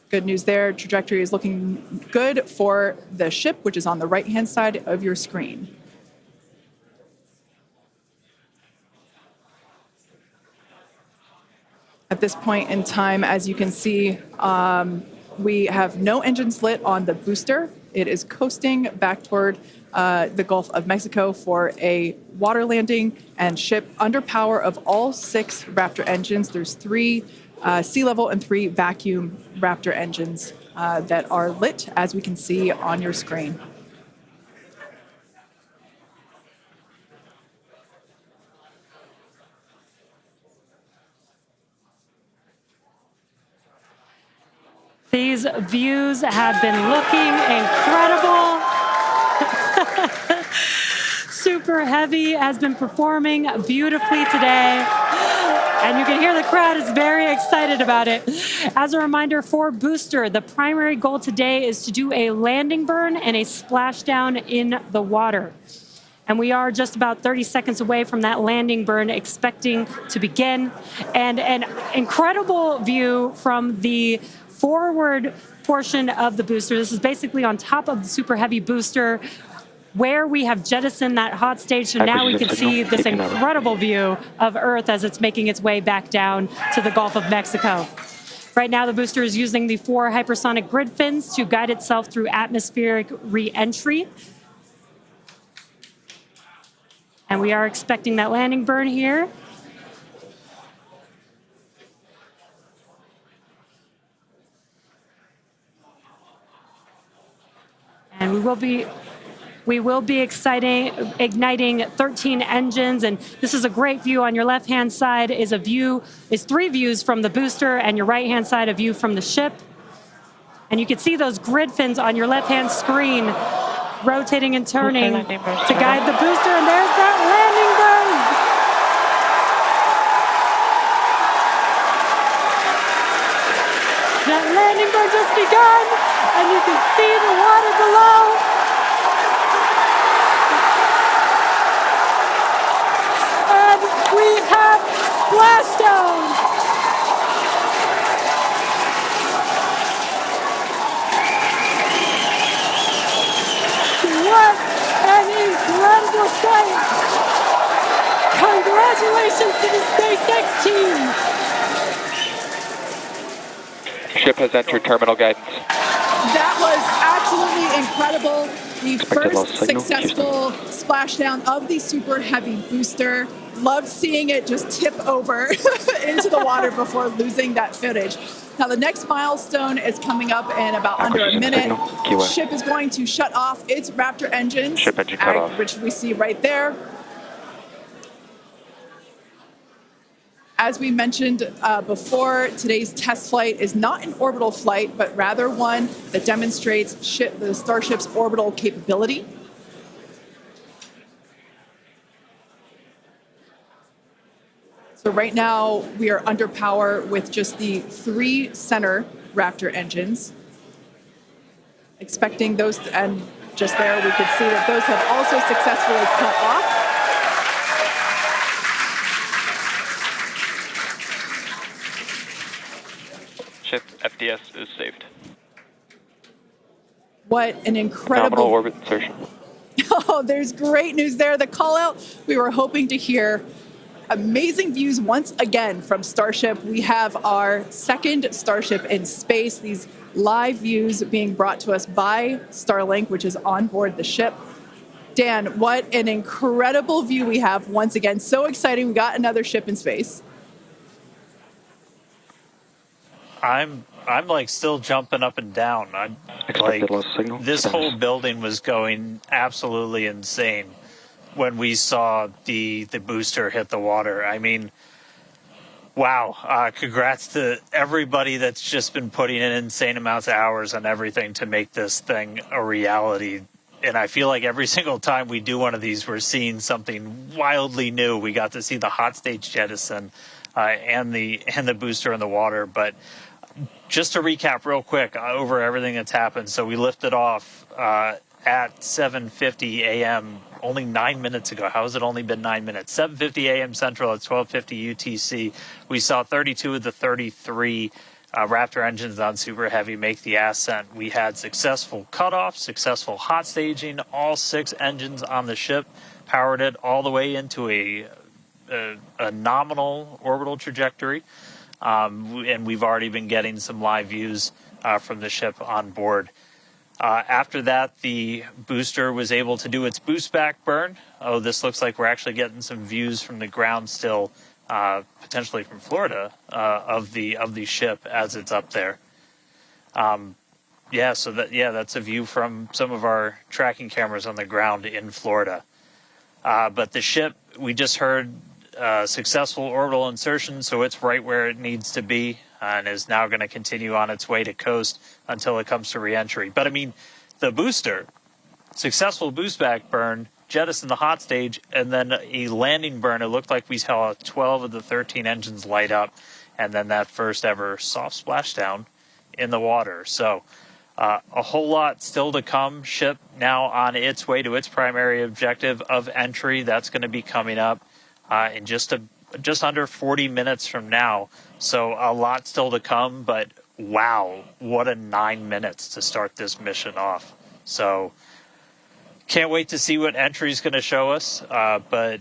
Good news there. Trajectory is looking good for the ship, which is on the right-hand side of your screen. At this point in time, as you can see, we have no engines lit on the booster. It is coasting back toward the Gulf of Mexico for a water landing and ship under power of all 6 Raptor engines. There's 3 sea level and 3 vacuum Raptor engines that are lit, as we can see on your screen. These views have been looking incredible. Super Heavy has been performing beautifully today. And you can hear the crowd is very excited about it. As a reminder, for booster, the primary goal today is to do a landing burn and a splashdown in the water. And we are just about 30 seconds away from that landing burn expecting to begin. And an incredible view from the forward portion of the booster. This is basically on top of the Super Heavy booster where we have jettisoned that hot stage. So now we can see this incredible view of Earth as it's making its way back down to the Gulf of Mexico. Right now, the booster is using the 4 hypersonic grid fins to guide itself through atmospheric re-entry. And we are expecting that landing burn here. And we will be igniting 13 engines, and this is a great view. On your left-hand side is 3 views from the booster, and your right-hand side a view from the ship. And you can see those grid fins on your left-hand screen rotating and turning to guide the booster, and there's that landing burn. That landing burn just begun, and you can see the water below. And we have splashdown. What an incredible sight! Congratulations to the SpaceX team! Ship has entered terminal guidance. That was absolutely incredible. The first successful splashdown of the Super Heavy booster. Loved seeing it just tip over into the water before losing that footage. Now the next milestone is coming up in about under a minute. Ship is going to shut off its Raptor engines, Ship engine cut off. which we see right there. As we mentioned before, today's test flight is not an orbital flight, but rather one that demonstrates the Starship's orbital capability. So right now, we are under power with just the 3 center Raptor engines. Expecting those, and just there we could see that those have also successfully cut off. Ship FDS is saved. What an incredible... Nominal orbit insertion. Oh, there's great news there. The call out we were hoping to hear. Amazing views once again from Starship. We have our second Starship in space. These live views being brought to us by Starlink, which is on board the ship. Dan, what an incredible view we have once again. So exciting. We got another ship in space. I'm like still jumping up and down. I'm Expected like, loss signal. this whole building was going absolutely insane when we saw the booster hit the water. I mean, wow. Congrats to everybody that's just been putting in insane amounts of hours on everything to make this thing a reality. And I feel like every single time we do one of these, we're seeing something wildly new. We got to see the hot stage jettison and the booster in the water. But just to recap real quick over everything that's happened. So we lifted off at 7:50 a.m. only 9 minutes ago. How has it only been 9 minutes? 7:50 a.m. Central at 12:50 UTC. We saw 32 of the 33 Raptor engines on Super Heavy make the ascent. We had successful cutoff, successful hot staging, all 6 engines on the ship, powered it all the way into a nominal orbital trajectory. And we've already been getting some live views from the ship on board. After that, the booster was able to do its boost back burn. Oh, this looks like we're actually getting some views from the ground still, potentially from Florida, of the ship as it's up there. That's a view from some of our tracking cameras on the ground in Florida. But the ship, we just heard successful orbital insertion, so it's right where it needs to be and is now going to continue on its way to coast until it comes to reentry. But I mean, the booster, successful boost back burn, jettison the hot stage, and then a landing burn. It looked like we saw 12 of the 13 engines light up, and then that first ever soft splashdown in the water. So a whole lot still to come. Ship now on its way to its primary objective of entry. That's going to be coming up in just under 40 minutes from now. So a lot still to come, but wow, what a 9 minutes to start this mission off. So can't wait to see what entry is going to show us, but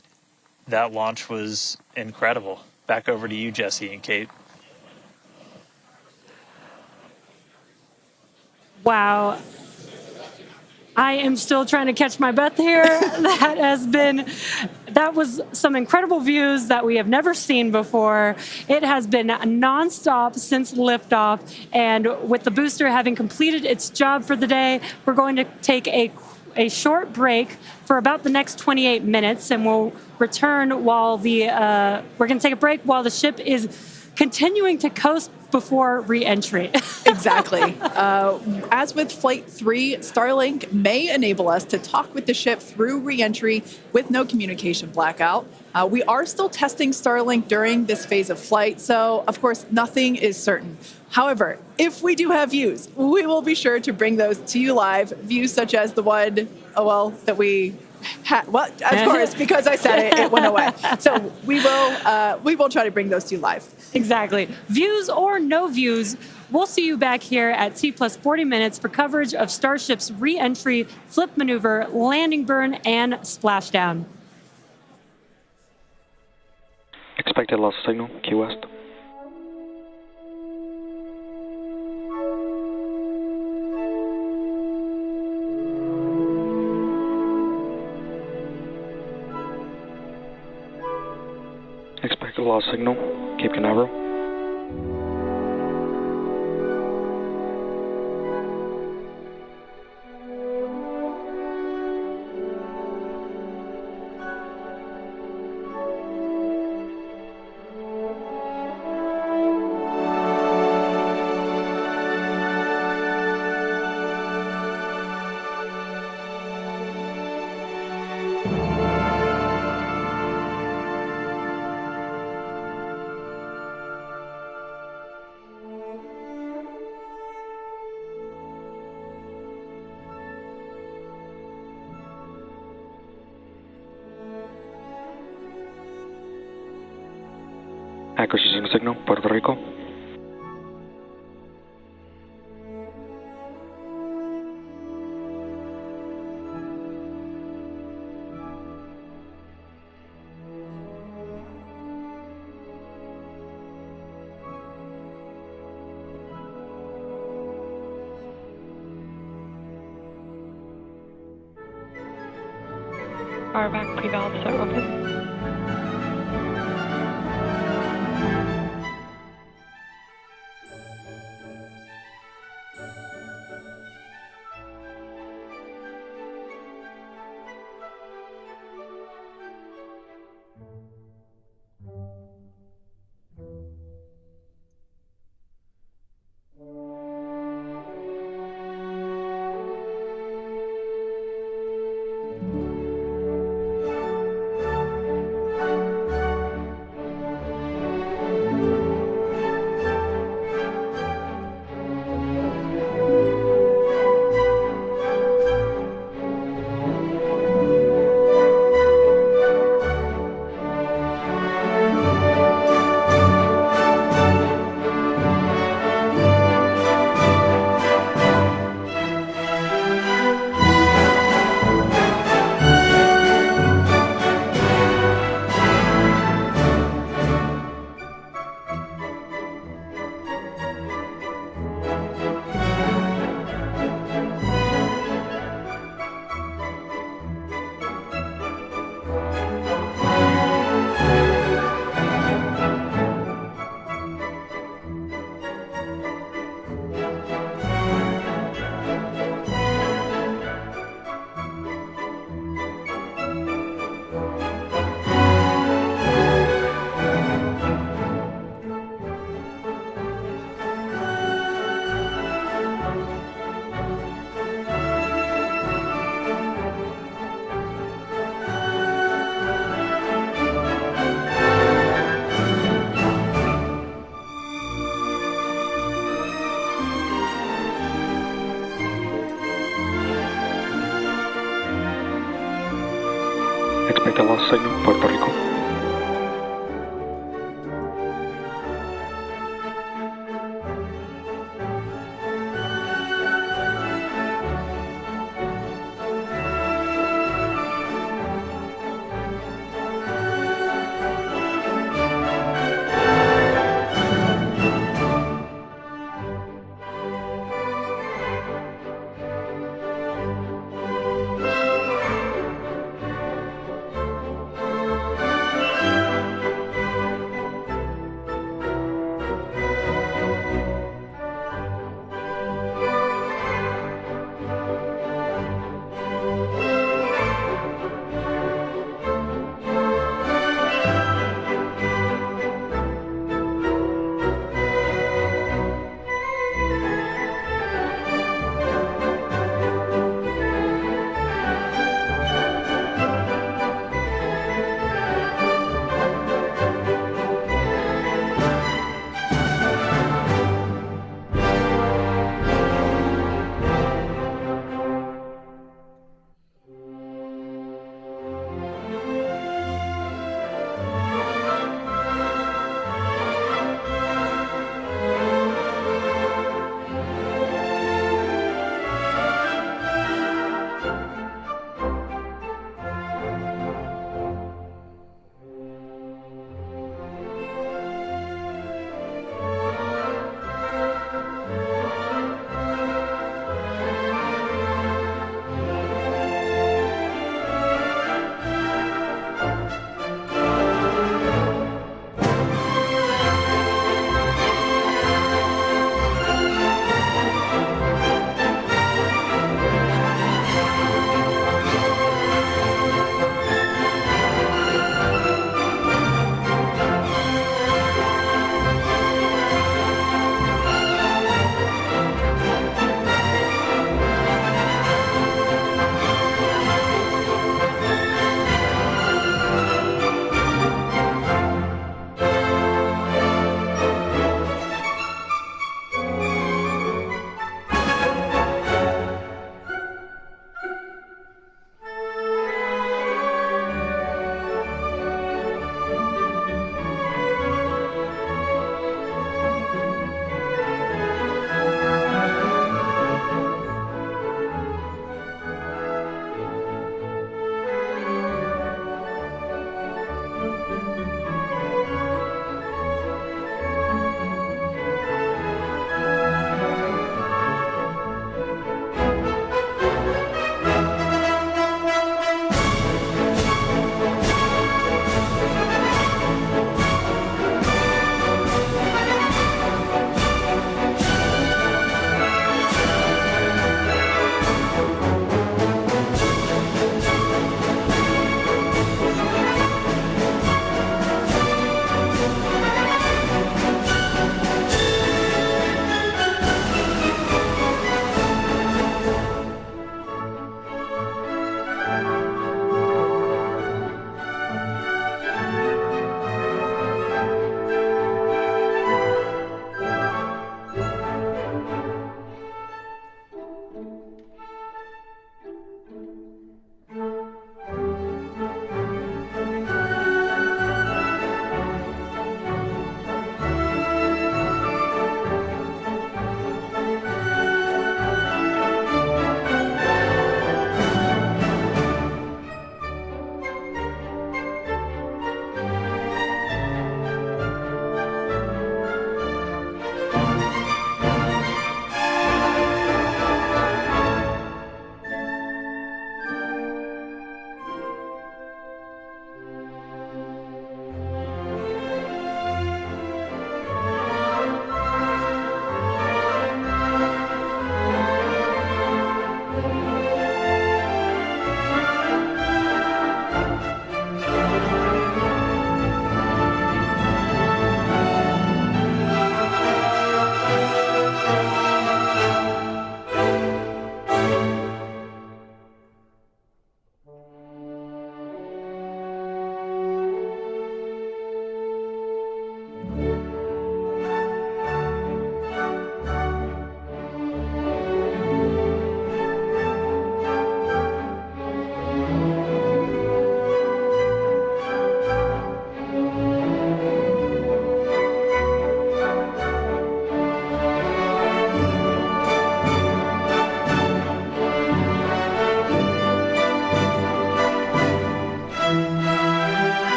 that launch was incredible. Back over to you, Jesse and Kate. Wow. I am still trying to catch my breath here. That was some incredible views that we have never seen before. It has been nonstop since liftoff, and with the booster having completed its job for the day, we're going to take a short break for about the next 28 minutes, and we'll return while we're going to take a break while the ship is continuing to coast before re-entry. Exactly. As with Flight 3, Starlink may enable us to talk with the ship through re-entry with no communication blackout. We are still testing Starlink during this phase of flight, so of course nothing is certain. However, if we do have views, we will be sure to bring those to you live. Views such as the one, that we had. Well, of course, because I said it, it went away. So we will try to bring those to you live. Exactly. Views or no views, we'll see you back here at T plus 40 minutes for coverage of Starship's re-entry, flip maneuver, landing burn, and splashdown. Expected loss signal, Key West. Expected loss signal, Cape Canaveral. Acquisition signal, Puerto Rico. RVAC pre-valves are open. Expect a lost signal, Puerto Rico.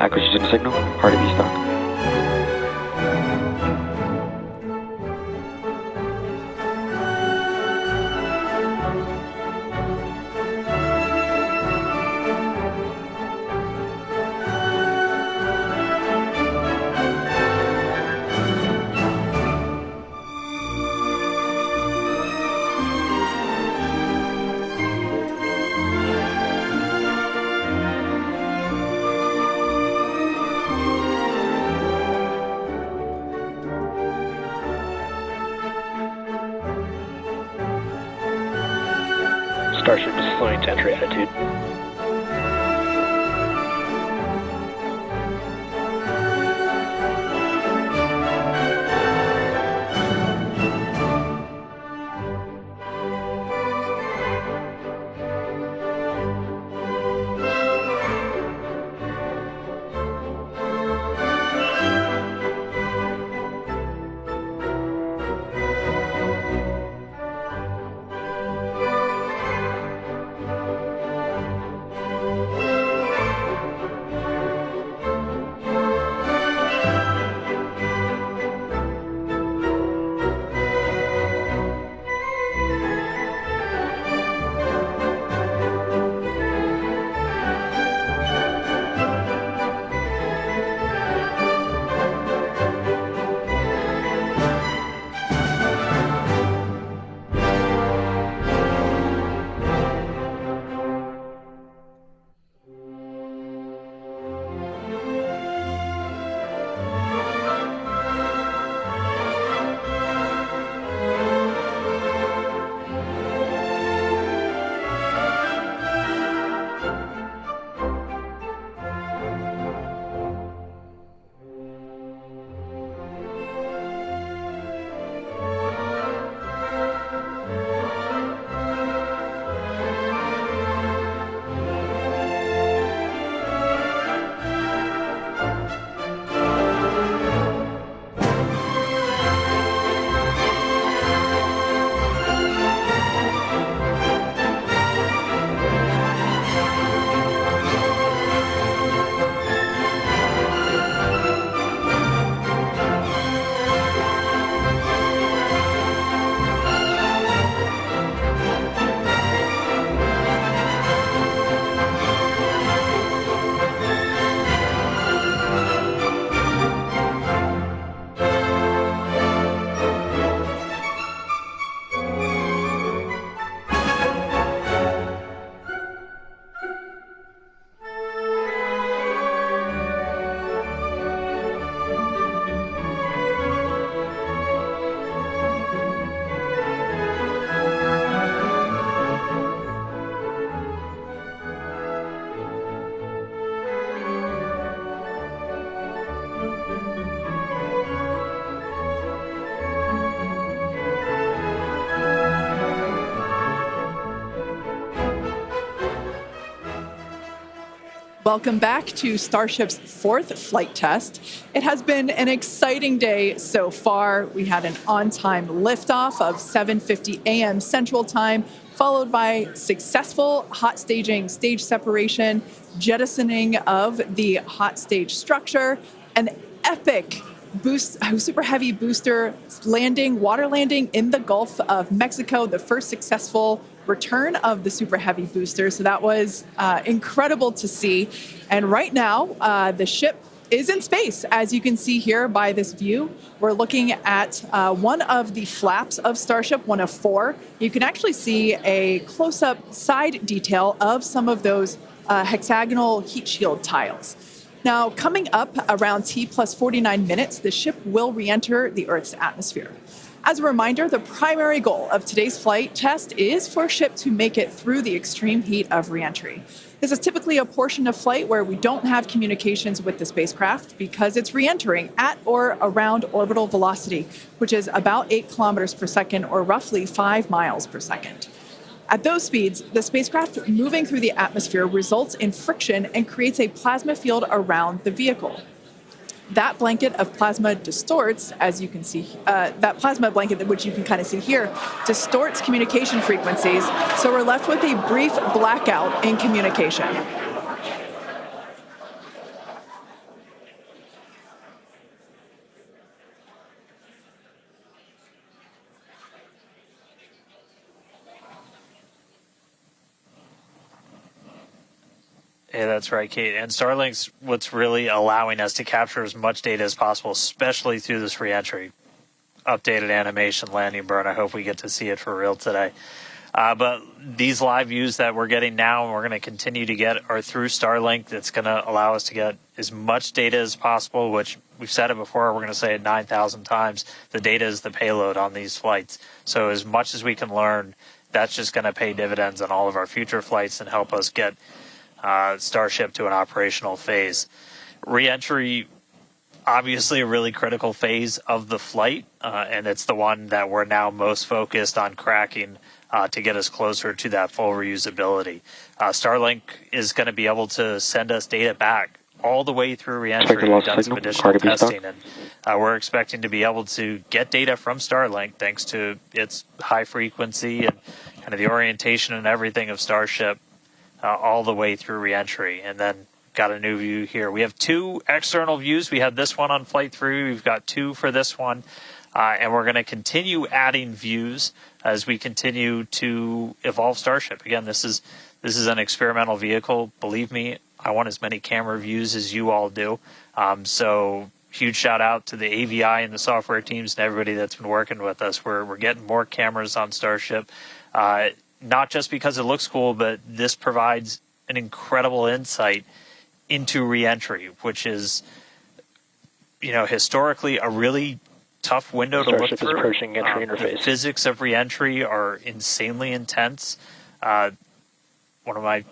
Acquisition signal, hard to be stock. Starship is flying to entry attitude. Welcome back to Starship's fourth flight test. It has been an exciting day so far. We had an on-time liftoff of 7:50 a.m. Central Time, followed by successful hot staging, stage separation, jettisoning of the hot stage structure, an epic super heavy booster landing, water landing in the Gulf of Mexico, the first successful return of the super heavy booster. So that was incredible to see. And right now, the ship is in space. As you can see here by this view, we're looking at one of the flaps of Starship, one of four. You can actually see a close-up side detail of some of those hexagonal heat shield tiles. Now, coming up around T plus 49 minutes, the ship will re-enter the Earth's atmosphere. As a reminder, the primary goal of today's flight test is for a ship to make it through the extreme heat of re-entry. This is typically a portion of flight where we don't have communications with the spacecraft because it's re-entering at or around orbital velocity, which is about 8 kilometers per second or roughly 5 miles per second. At those speeds, the spacecraft moving through the atmosphere results in friction and creates a plasma field around the vehicle. That blanket of plasma distorts, as you can see, that plasma blanket, which you can kind of see here, distorts communication frequencies, so we're left with a brief blackout in communication. Yeah, that's right, Kate. And Starlink's what's really allowing us to capture as much data as possible, especially through this reentry. Updated animation landing burn. I hope we get to see it for real today. But these live views that we're getting now and we're going to continue to get are through Starlink. That's going to allow us to get as much data as possible, which we've said it before. We're going to say it 9,000 times. The data is the payload on these flights. So as much as we can learn, that's just going to pay dividends on all of our future flights and help us get Starship to an operational phase. Reentry, obviously a really critical phase of the flight, and it's the one that we're now most focused on cracking to get us closer to that full reusability. Starlink is going to be able to send us data back all the way through reentry. We've done some additional testing, and we're expecting to be able to get data from Starlink thanks to its high frequency and kind of the orientation and everything of Starship all the way through reentry. And then got a new view here. We have two external views. We had this one on Flight 3. We've got two for this one. And we're going to continue adding views as we continue to evolve Starship. Again, this is an experimental vehicle. Believe me, I want as many camera views as you all do. So huge shout out to the AVI and the software teams and everybody that's been working with us. We're getting more cameras on Starship, not just because it looks cool, but this provides an incredible insight into reentry, which is, historically a really tough window to look through. Approaching entry interface. The physics of reentry are insanely intense. One of my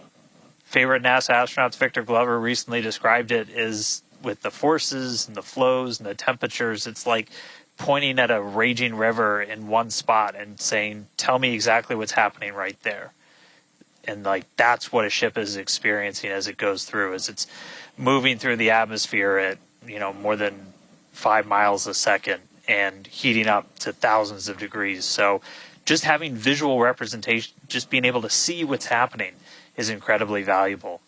favorite NASA astronauts, Victor Glover, recently described it as with the forces and the flows and the temperatures, it's like pointing at a raging river in one spot and saying, tell me exactly what's happening right there. And that's what a ship is experiencing as it goes through, as it's moving through the atmosphere at, more than 5 miles a second and heating up to thousands of degrees. So just having visual representation, just being able to see what's happening is incredibly valuable.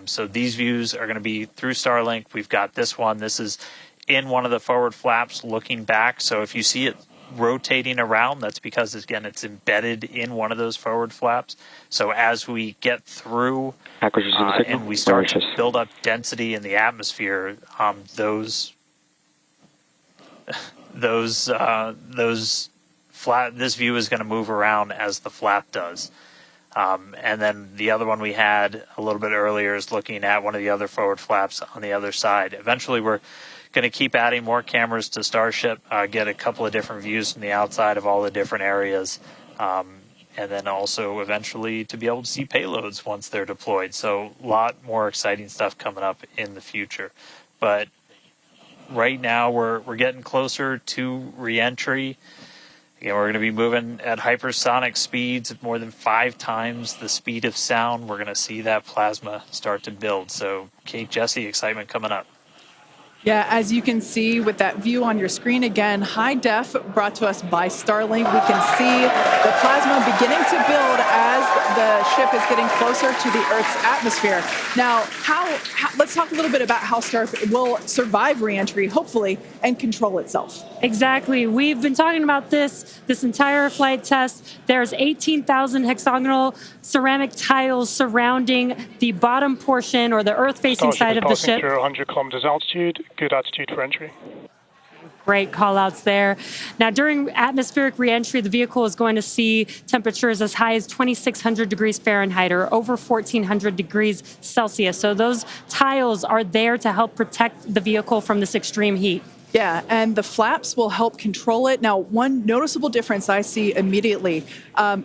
So these views are going to be through Starlink. We've got this one. This is in one of the forward flaps looking back. So if you see it rotating around, that's because, again, it's embedded in one of those forward flaps. So as we get through and we start to build up density in the atmosphere, this view is going to move around as the flap does. And then the other one we had a little bit earlier is looking at one of the other forward flaps on the other side. Eventually, we're going to keep adding more cameras to Starship, get a couple of different views from the outside of all the different areas, and then also eventually to be able to see payloads once they're deployed. So a lot more exciting stuff coming up in the future. But right now we're getting closer to reentry. Again, we're going to be moving at hypersonic speeds at more than 5 times the speed of sound. We're going to see that plasma start to build. So, Kate, Jesse, excitement coming up. Yeah, as you can see with that view on your screen, again, high def brought to us by Starlink. We can see the plasma beginning to build as the ship is getting closer to the Earth's atmosphere. Now, let's talk a little bit about how Starship will survive reentry, hopefully, and control itself. Exactly. We've been talking about this entire flight test. There's 18,000 hexagonal ceramic tiles surrounding the bottom portion or the Earth-facing side of the ship. Through 100 kilometers altitude, good altitude for entry. Great call-outs there. Now, during atmospheric reentry, the vehicle is going to see temperatures as high as 2,600 degrees Fahrenheit or over 1,400 degrees Celsius. So those tiles are there to help protect the vehicle from this extreme heat. Yeah, and the flaps will help control it. Now, one noticeable difference I see immediately,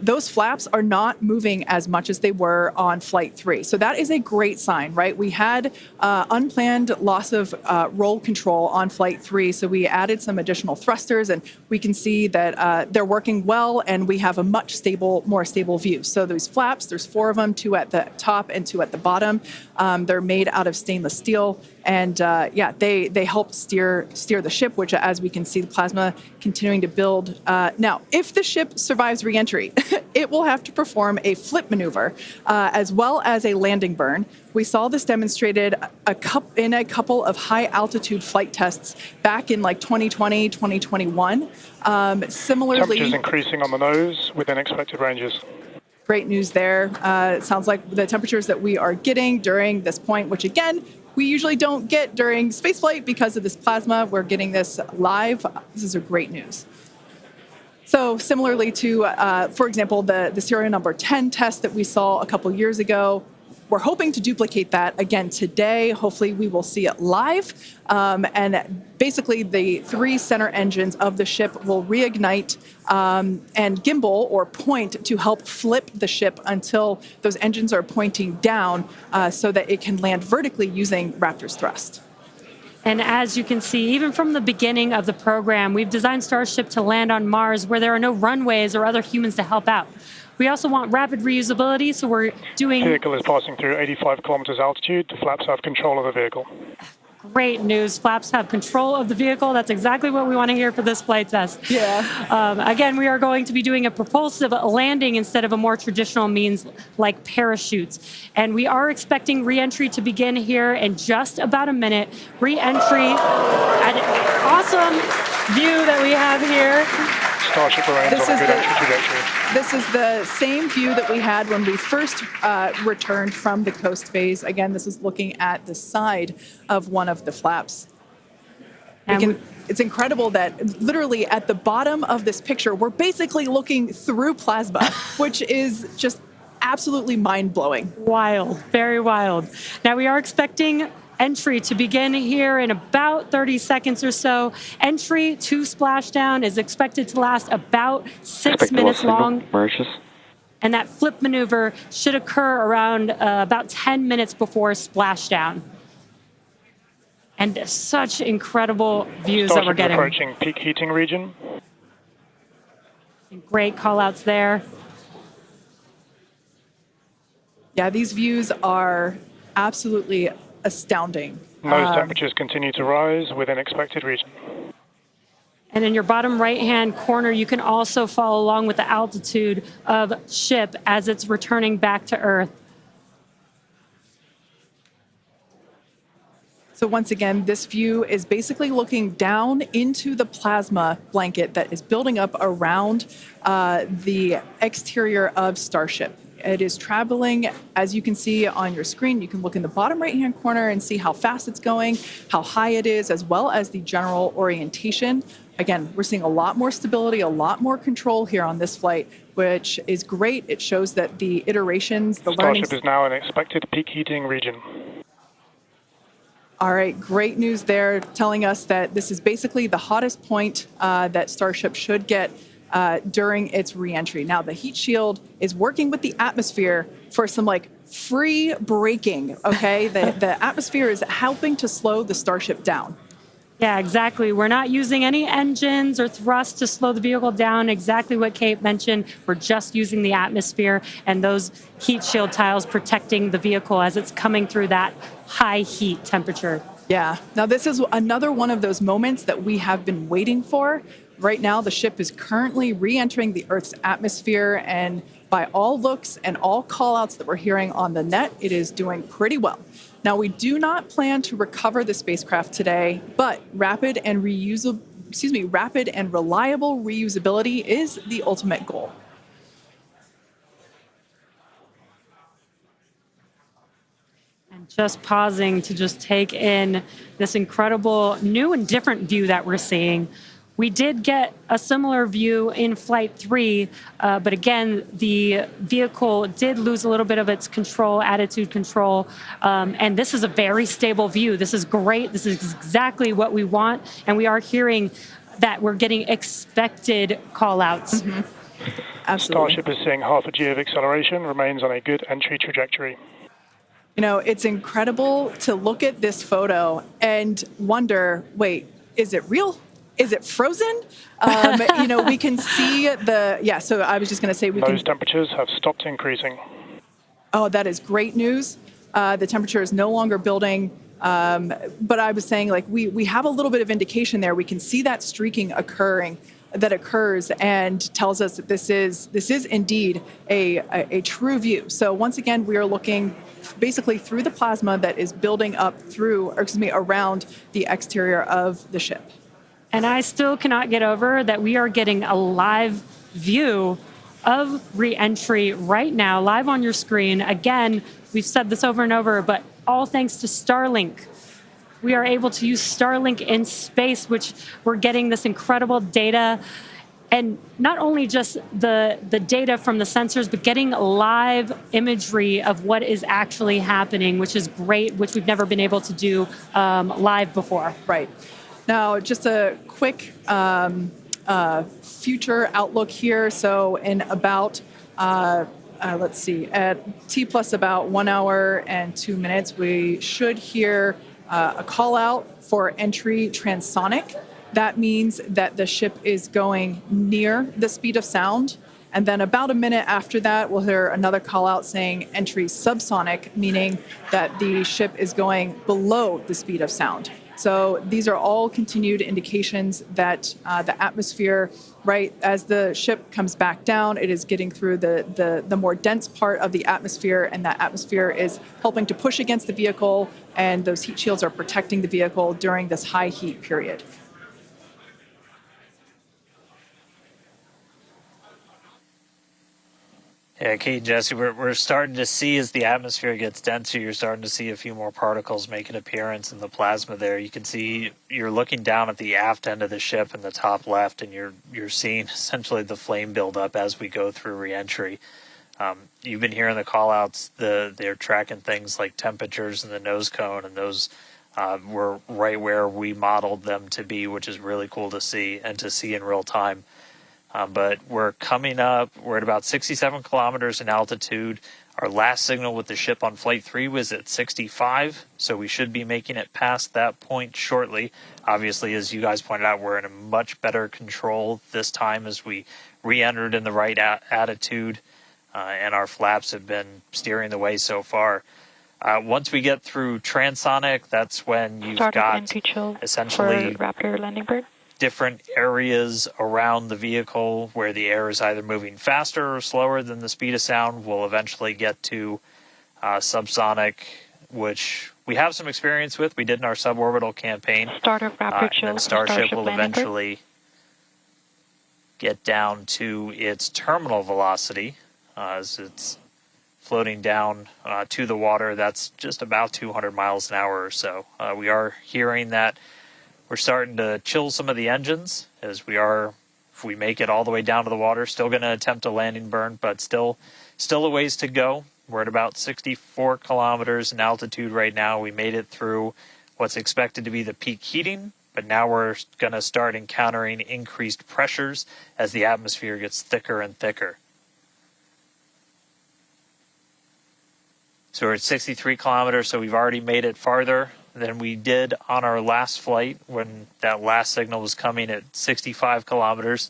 those flaps are not moving as much as they were on Flight 3. So that is a great sign, right? We had unplanned loss of roll control on Flight 3, so we added some additional thrusters, and we can see that they're working well, and we have a much more stable view. So those flaps, there's 4 of them, 2 at the top and 2 at the bottom. They're made out of stainless steel. And they help steer the ship, which, as we can see, the plasma continuing to build. Now, if the ship survives reentry, it will have to perform a flip maneuver as well as a landing burn. We saw this demonstrated in a couple of high-altitude flight tests back in 2020, 2021. Similarly, temperatures increasing on the nose within expected ranges. Great news there. It sounds like the temperatures that we are getting during this point, which again, we usually don't get during spaceflight because of this plasma. We're getting this live. This is a great news. So similarly to, for example, the serial number 10 test that we saw a couple years ago, we're hoping to duplicate that again today. Hopefully we will see it live. And basically the 3 center engines of the ship will reignite and gimbal or point to help flip the ship until those engines are pointing down so that it can land vertically using Raptor's thrust. And as you can see, even from the beginning of the program, we've designed Starship to land on Mars where there are no runways or other humans to help out. We also want rapid reusability, so we're doing... The vehicle is passing through 85 kilometers altitude. The flaps have control of the vehicle. Great news. Flaps have control of the vehicle. That's exactly what we want to hear for this flight test. Yeah. Again, we are going to be doing a propulsive landing instead of a more traditional means like parachutes. And we are expecting re-entry to begin here in just about a minute. Re-entry, an awesome view that we have here. Starship remains on a good entry trajectory. This is the same view that we had when we first returned from the coast phase. Again, this is looking at the side of one of the flaps. It's incredible that literally at the bottom of this picture, we're basically looking through plasma, which is just absolutely mind-blowing. Wild, very wild. Now we are expecting entry to begin here in about 30 seconds or so. Entry to splashdown is expected to last about 6 minutes long. And that flip maneuver should occur around about 10 minutes before splashdown. And such incredible views that we're getting. Approaching peak heating region. Great call-outs there. Yeah, these views are absolutely astounding. Nose temperatures continue to rise within expected region. And in your bottom right-hand corner, you can also follow along with the altitude of ship as it's returning back to Earth. So once again, this view is basically looking down into the plasma blanket that is building up around the exterior of Starship. It is traveling, as you can see on your screen. You can look in the bottom right-hand corner and see how fast it's going, how high it is, as well as the general orientation. Again, we're seeing a lot more stability, a lot more control here on this flight, which is great. It shows that the iterations, the learning... Starship is now in expected peak heating region. All right, great news there, telling us that this is basically the hottest point that Starship should get during its re-entry. Now, the heat shield is working with the atmosphere for some free braking, okay? The atmosphere is helping to slow the Starship down. Yeah, exactly. We're not using any engines or thrust to slow the vehicle down. Exactly what Kate mentioned. We're just using the atmosphere and those heat shield tiles protecting the vehicle as it's coming through that high heat temperature. Yeah. Now, this is another one of those moments that we have been waiting for. Right now, the ship is currently re-entering the Earth's atmosphere, and by all looks and all call-outs that we're hearing on the net, it is doing pretty well. Now, we do not plan to recover the spacecraft today, but rapid and reliable reusability is the ultimate goal. And just pausing to just take in this incredible new and different view that we're seeing. We did get a similar view in Flight 3, but again, the vehicle did lose a little bit of its control, attitude control, and this is a very stable view. This is great. This is exactly what we want, and we are hearing that we're getting expected call-outs. Mm-hmm. Absolutely. Starship is seeing half a G of acceleration, remains on a good entry trajectory. You know, it's incredible to look at this photo and wonder, wait, is it real? Is it frozen? We can see so I was just going to say Those temperatures have stopped increasing. Oh, that is great news. The temperature is no longer building. But I was saying, we have a little bit of indication there. We can see that streaking that occurs and tells us that this is indeed a true view. So once again, we are looking basically through the plasma that is building up around the exterior of the ship. And I still cannot get over that we are getting a live view of re-entry right now, live on your screen. Again, we've said this over and over, but all thanks to Starlink. We are able to use Starlink in space, which we're getting this incredible data. And not only just the data from the sensors, but getting live imagery of what is actually happening, which is great, which we've never been able to do live before. Right. Now, just a quick future outlook here. So in about, let's see, at T plus about 1 hour and 2 minutes, we should hear a call out for entry transonic. That means that the ship is going near the speed of sound. And then about a minute after that, we'll hear another call out saying entry subsonic, meaning that the ship is going below the speed of sound. So these are all continued indications that the atmosphere, right, as the ship comes back down, it is getting through the more dense part of the atmosphere, and that atmosphere is helping to push against the vehicle, and those heat shields are protecting the vehicle during this high heat period. Yeah, Kate and Jesse, we're starting to see as the atmosphere gets denser, you're starting to see a few more particles make an appearance in the plasma there. You can see you're looking down at the aft end of the ship in the top left, and you're seeing essentially the flame build up as we go through reentry. You've been hearing the call-outs. They're tracking things like temperatures in the nose cone, and those were right where we modeled them to be, which is really cool to see and to see in real time. But we're coming up, we're at about 67 kilometers in altitude. Our last signal with the ship on Flight 3 was at 65, so we should be making it past that point shortly. Obviously, as you guys pointed out, we're in a much better control this time as we re-entered in the right attitude, and our flaps have been steering the way so far. Once we get through transonic, that's when you've got essentially Raptor landing bird. Different areas around the vehicle where the air is either moving faster or slower than the speed of sound. We'll eventually get to subsonic, which we have some experience with. We did in our suborbital campaign. Start of Raptor chill. And Starship will eventually get down to its terminal velocity as it's floating down to the water. That's just about 200 miles an hour or so. We are hearing that we're starting to chill some of the engines as we are, if we make it all the way down to the water, still going to attempt a landing burn, but still a ways to go. We're at about 64 kilometers in altitude right now. We made it through what's expected to be the peak heating, but now we're going to start encountering increased pressures as the atmosphere gets thicker and thicker. So we're at 63 kilometers, so we've already made it farther than we did on our last flight when that last signal was coming at 65 kilometers.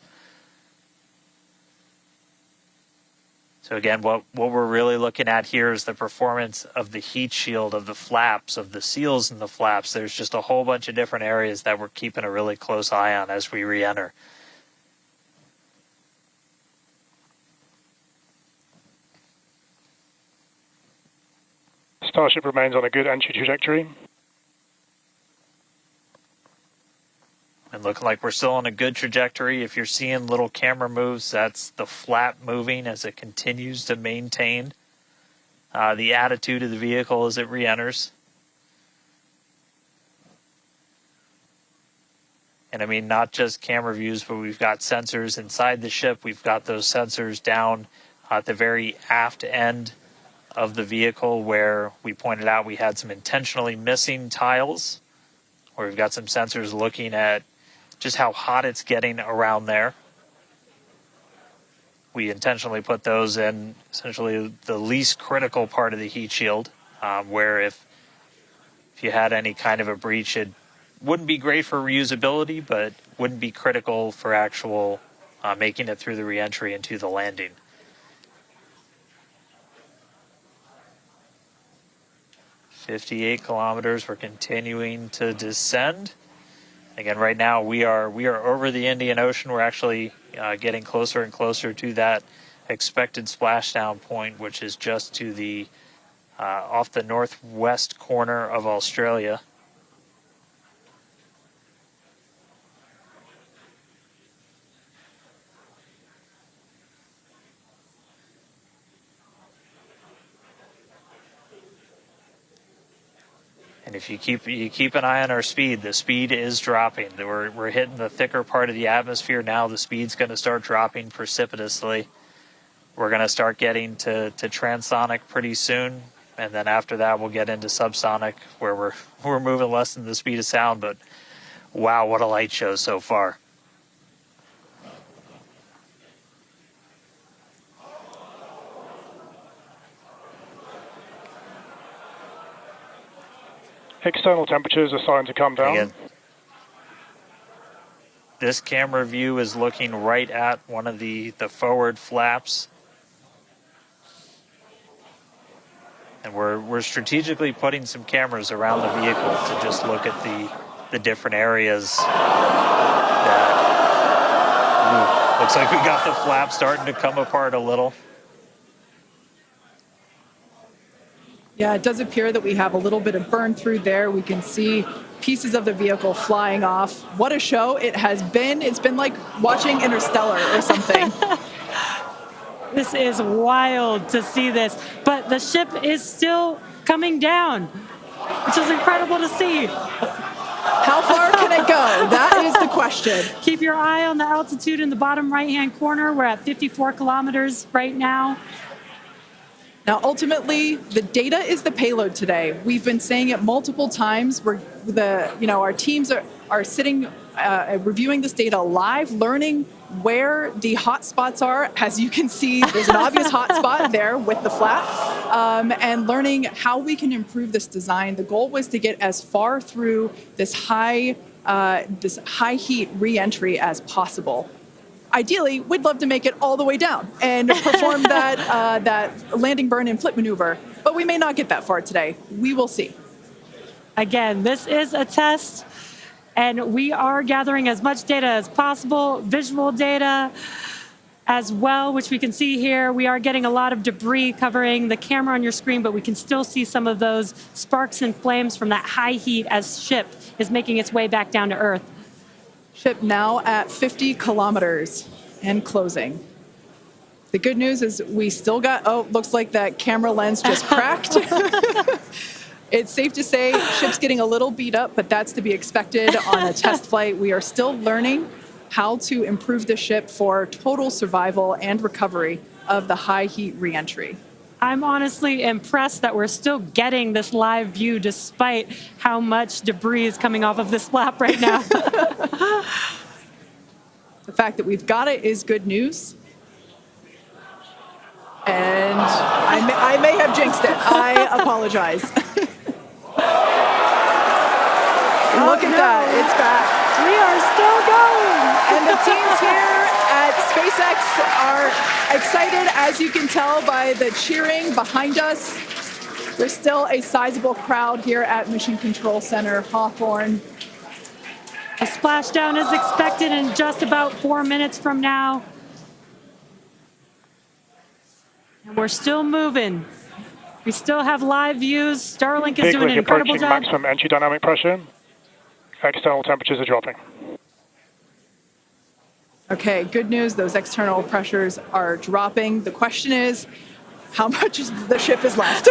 So again, what we're really looking at here is the performance of the heat shield, of the flaps, of the seals in the flaps. There's just a whole bunch of different areas that we're keeping a really close eye on as we re-enter. Starship remains on a good entry trajectory. And looking like we're still on a good trajectory. If you're seeing little camera moves, that's the flap moving as it continues to maintain the attitude of the vehicle as it re-enters. And I mean, not just camera views, but we've got sensors inside the ship. We've got those sensors down at the very aft end of the vehicle where we pointed out we had some intentionally missing tiles, where we've got some sensors looking at just how hot it's getting around there. We intentionally put those in essentially the least critical part of the heat shield, where if you had any kind of a breach, it wouldn't be great for reusability, but wouldn't be critical for actual making it through the reentry into the landing. "58 kilometers, we're continuing to descend. Again, right now we are over the Indian Ocean. We're actually getting closer and closer to that expected splashdown point, which is just to the off the northwest corner of Australia. And if you keep an eye on our speed, the speed is dropping. We're hitting the thicker part of the atmosphere now. The speed's going to start dropping precipitously. We're going to start getting to transonic pretty soon, and then after that we'll get into subsonic, where we're moving less than the speed of sound. But wow, what a light show so far! External temperatures are starting to come down. Again, this camera view is looking right at one of the forward flaps. And we're strategically putting some cameras around the vehicle to just look at the different areas that looks like we got the flap starting to come apart a little. Yeah, it does appear that we have a little bit of burn through there. We can see pieces of the vehicle flying off. What a show it has been. It's been like watching Interstellar or something. This is wild to see this, but the ship is still coming down, which is incredible to see. How far can it go? That is the question. Keep your eye on the altitude in the bottom right-hand corner. We're at 54 kilometers right now. Now, ultimately, the data is the payload today. We've been saying it multiple times. Our teams are sitting, reviewing this data live, learning where the hot spots are. As you can see, there's an obvious hot spot there with the flap, and learning how we can improve this design. The goal was to get as far through this high heat re-entry as possible. Ideally, we'd love to make it all the way down and perform that landing burn and flip maneuver, but we may not get that far today. We will see. Again, this is a test, and we are gathering as much data as possible, visual data as well, which we can see here. We are getting a lot of debris covering the camera on your screen, but we can still see some of those sparks and flames from that high heat as ship is making its way back down to Earth. Ship now at 50 kilometers and closing. The good news is we still got, looks like that camera lens just cracked. It's safe to say ship's getting a little beat up, but that's to be expected on a test flight. We are still learning how to improve the ship for total survival and recovery of the high heat reentry. I'm honestly impressed that we're still getting this live view despite how much debris is coming off of this flap right now. The fact that we've got it is good news. And I may have jinxed it. I apologize. Look at that, it's back. We are still going. And the teams here at SpaceX are excited, as you can tell by the cheering behind us. There's still a sizable crowd here at Mission Control Center, Hawthorne. A splashdown is expected in just about 4 minutes from now. And we're still moving. We still have live views. Starlink is doing an incredible job. Maximum entry dynamic pressure. External temperatures are dropping. Okay, good news. Those external pressures are dropping. The question is, how much of the ship is left?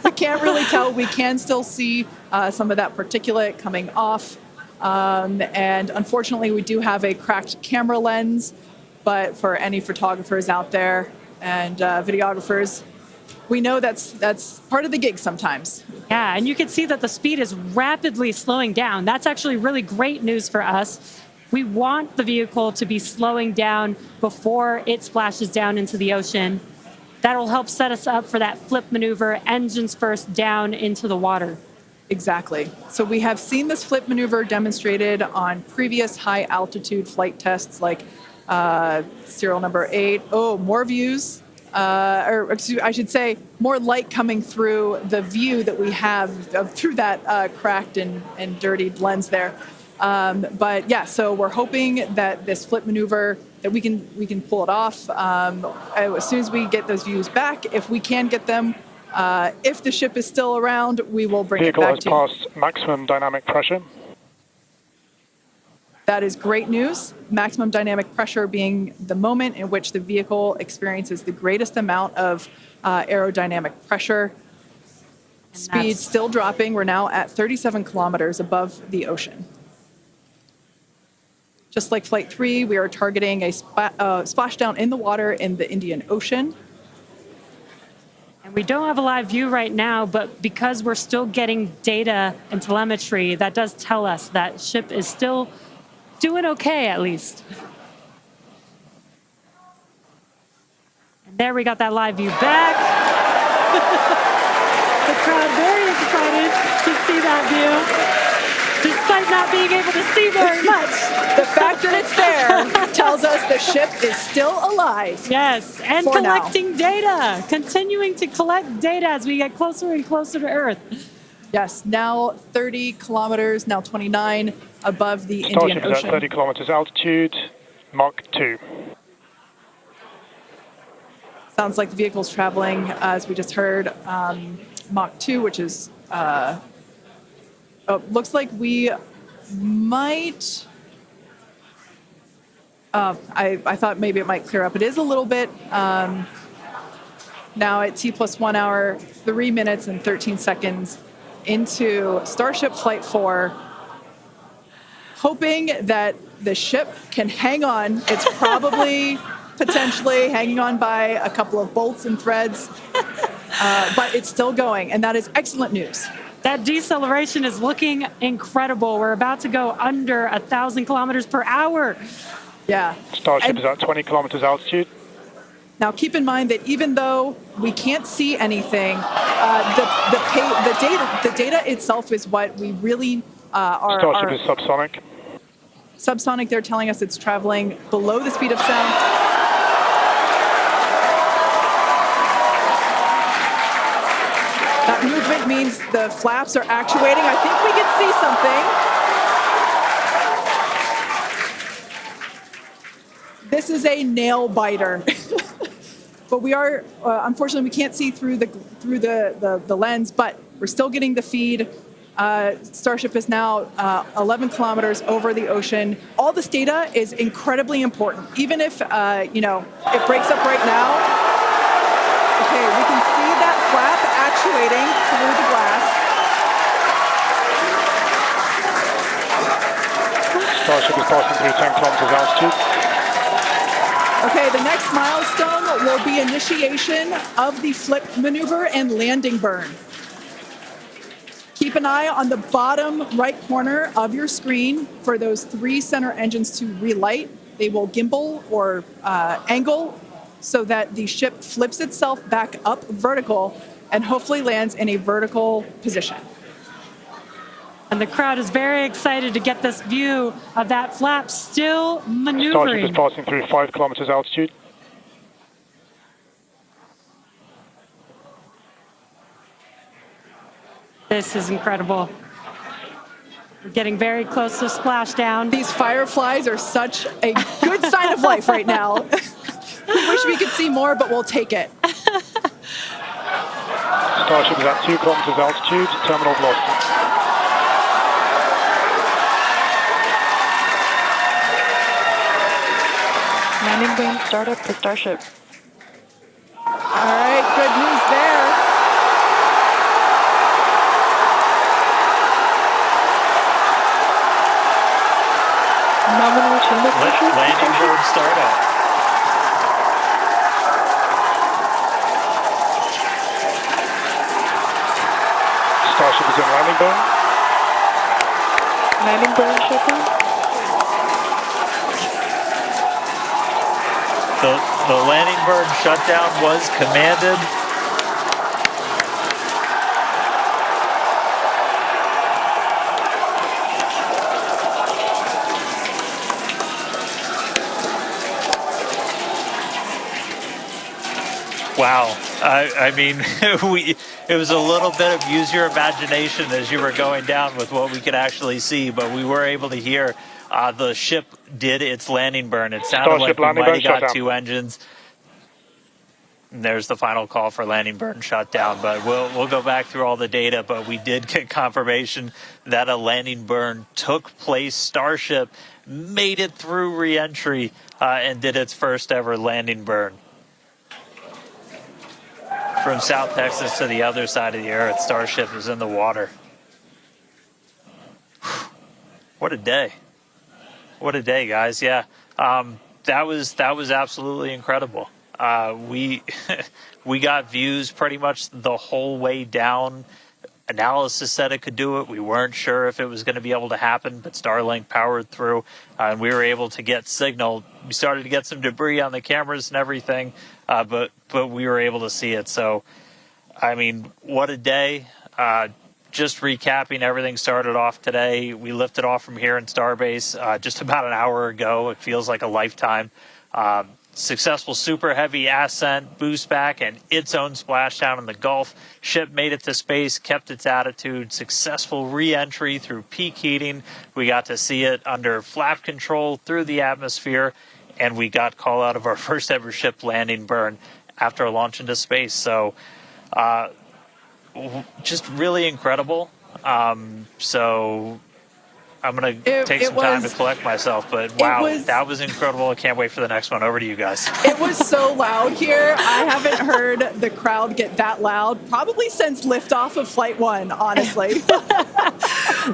We can't really tell. We can still see some of that particulate coming off. And unfortunately, we do have a cracked camera lens. But for any photographers out there and videographers, we know that's part of the gig sometimes. Yeah, and you can see that the speed is rapidly slowing down. That's actually really great news for us. We want the vehicle to be slowing down before it splashes down into the ocean. That'll help set us up for that flip maneuver, engines first down into the water. Exactly. So we have seen this flip maneuver demonstrated on previous high altitude flight tests like serial number 8. Oh, more views. Or I should say, more light coming through the view that we have through that cracked and dirtied lens there. But yeah, so we're hoping that this flip maneuver, that we can pull it off as soon as we get those views back. If we can get them, if the ship is still around, we will bring it back to you. Vehicle has passed maximum dynamic pressure. That is great news. Maximum dynamic pressure being the moment in which the vehicle experiences the greatest amount of aerodynamic pressure. Speed still dropping. We're now at 37 kilometers above the ocean. Just like Flight 3, we are targeting a splashdown in the water in the Indian Ocean. And we don't have a live view right now, but because we're still getting data and telemetry, that does tell us that ship is still doing okay, at least. And there we got that live view back. The crowd very excited to see that view, despite not being able to see very much. The fact that it's there tells us the ship is still alive. Yes, and collecting data, continuing to collect data as we get closer and closer to Earth. Yes, now 30 kilometers, now 29 above the Indian Starship is Ocean. at 30 kilometers altitude, Mach 2. Sounds like the vehicle's traveling, as we just heard, Mach 2, which is, looks like we might, I thought maybe it might clear up. It is a little bit, now at T plus 1 hour, 3 minutes and 13 seconds into Starship Flight 4, hoping that the ship can hang on. It's probably potentially hanging on by a couple of bolts and threads, but it's still going, and that is excellent news. That deceleration is looking incredible. We're about to go under 1,000 kilometers per hour. Yeah. Starship is at 20 kilometers altitude. Now, keep in mind that even though we can't see anything, the data itself is what we really are. Starship is subsonic. Subsonic, they're telling us it's traveling below the speed of sound. That movement means the flaps are actuating. I think we can see something. This is a nail biter. But we are, unfortunately, we can't see through the lens, but we're still getting the feed. Starship is now 11 kilometers over the ocean. All this data is incredibly important, even if, it breaks up right now. Okay, we can see that flap actuating through the glass. Starship is passing through 10 kilometers altitude. Okay, the next milestone will be initiation of the flip maneuver and landing burn. Keep an eye on the bottom right corner of your screen for those 3 center engines to relight. They will gimbal or angle so that the ship flips itself back up vertical and hopefully lands in a vertical position. And the crowd is very excited to get this view of that flap still maneuvering. Starship is passing through 5 kilometers altitude. This is incredible. We're getting very close to splashdown. These fireflies are such a good sign of life right now. We wish we could see more, but we'll take it. Starship is at 2 kilometers altitude, terminal velocity. Landing burn startup for Starship. All right, good news there. Nominal chamber pressure. Landing burn startup. Starship is in landing burn. Landing burn shutdown. The landing burn shutdown was commanded. Wow. I mean, it was a little bit of use your imagination as you were going down with what we could actually see, but we were able to hear the ship did its landing burn. It sounded like we might have got 2 engines. And there's the final call for landing burn shutdown, but we'll go back through all the data, but we did get confirmation that a landing burn took place. Starship made it through re-entry and did its first ever landing burn. from South Texas to the other side of the earth. Starship is in the water. What a day. What a day, guys. Yeah. That was absolutely incredible. We we got views pretty much the whole way down. Analysis said it could do it. We weren't sure if it was going to be able to happen, but Starlink powered through, and we were able to get signal. We started to get some debris on the cameras and everything, but we were able to see it. So, I mean, what a day. Just recapping, everything started off today. We lifted off from here in Starbase just about an hour ago. It feels like a lifetime. Successful super heavy ascent, boost back, and its own splashdown in the Gulf. Ship made it to space, kept its attitude. Successful re-entry through peak heating. We got to see it under flap control through the atmosphere, and we got call out of our first ever ship landing burn after a launch into space. So, just really incredible. So I'm going to take some time to collect myself, but wow, that was incredible. I can't wait for the next one. Over to you guys. It was so loud here. I haven't heard the crowd get that loud probably since liftoff of Flight 1, honestly.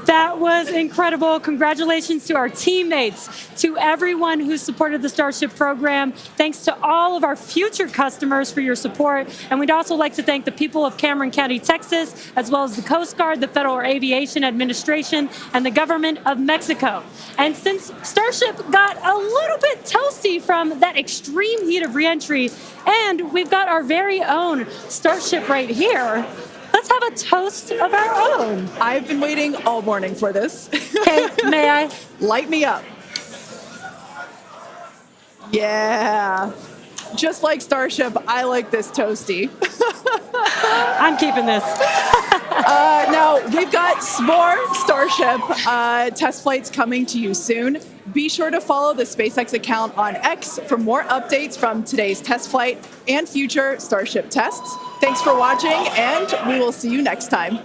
That was incredible. Congratulations to our teammates, to everyone who supported the Starship program. Thanks to all of our future customers for your support. And we'd also like to thank the people of Cameron County, Texas, as well as the Coast Guard, the Federal Aviation Administration, and the government of Mexico. And since Starship got a little bit toasty from that extreme heat of reentry, and we've got our very own Starship right here, let's have a toast of our own. I've been waiting all morning for this. Okay, may I? Light me up. Yeah. Just like Starship, I like this toasty. I'm keeping this. Now, we've got more Starship test flights coming to you soon. Be sure to follow the SpaceX account on X for more updates from today's test flight and future Starship tests. Thanks for watching, and we will see you next time.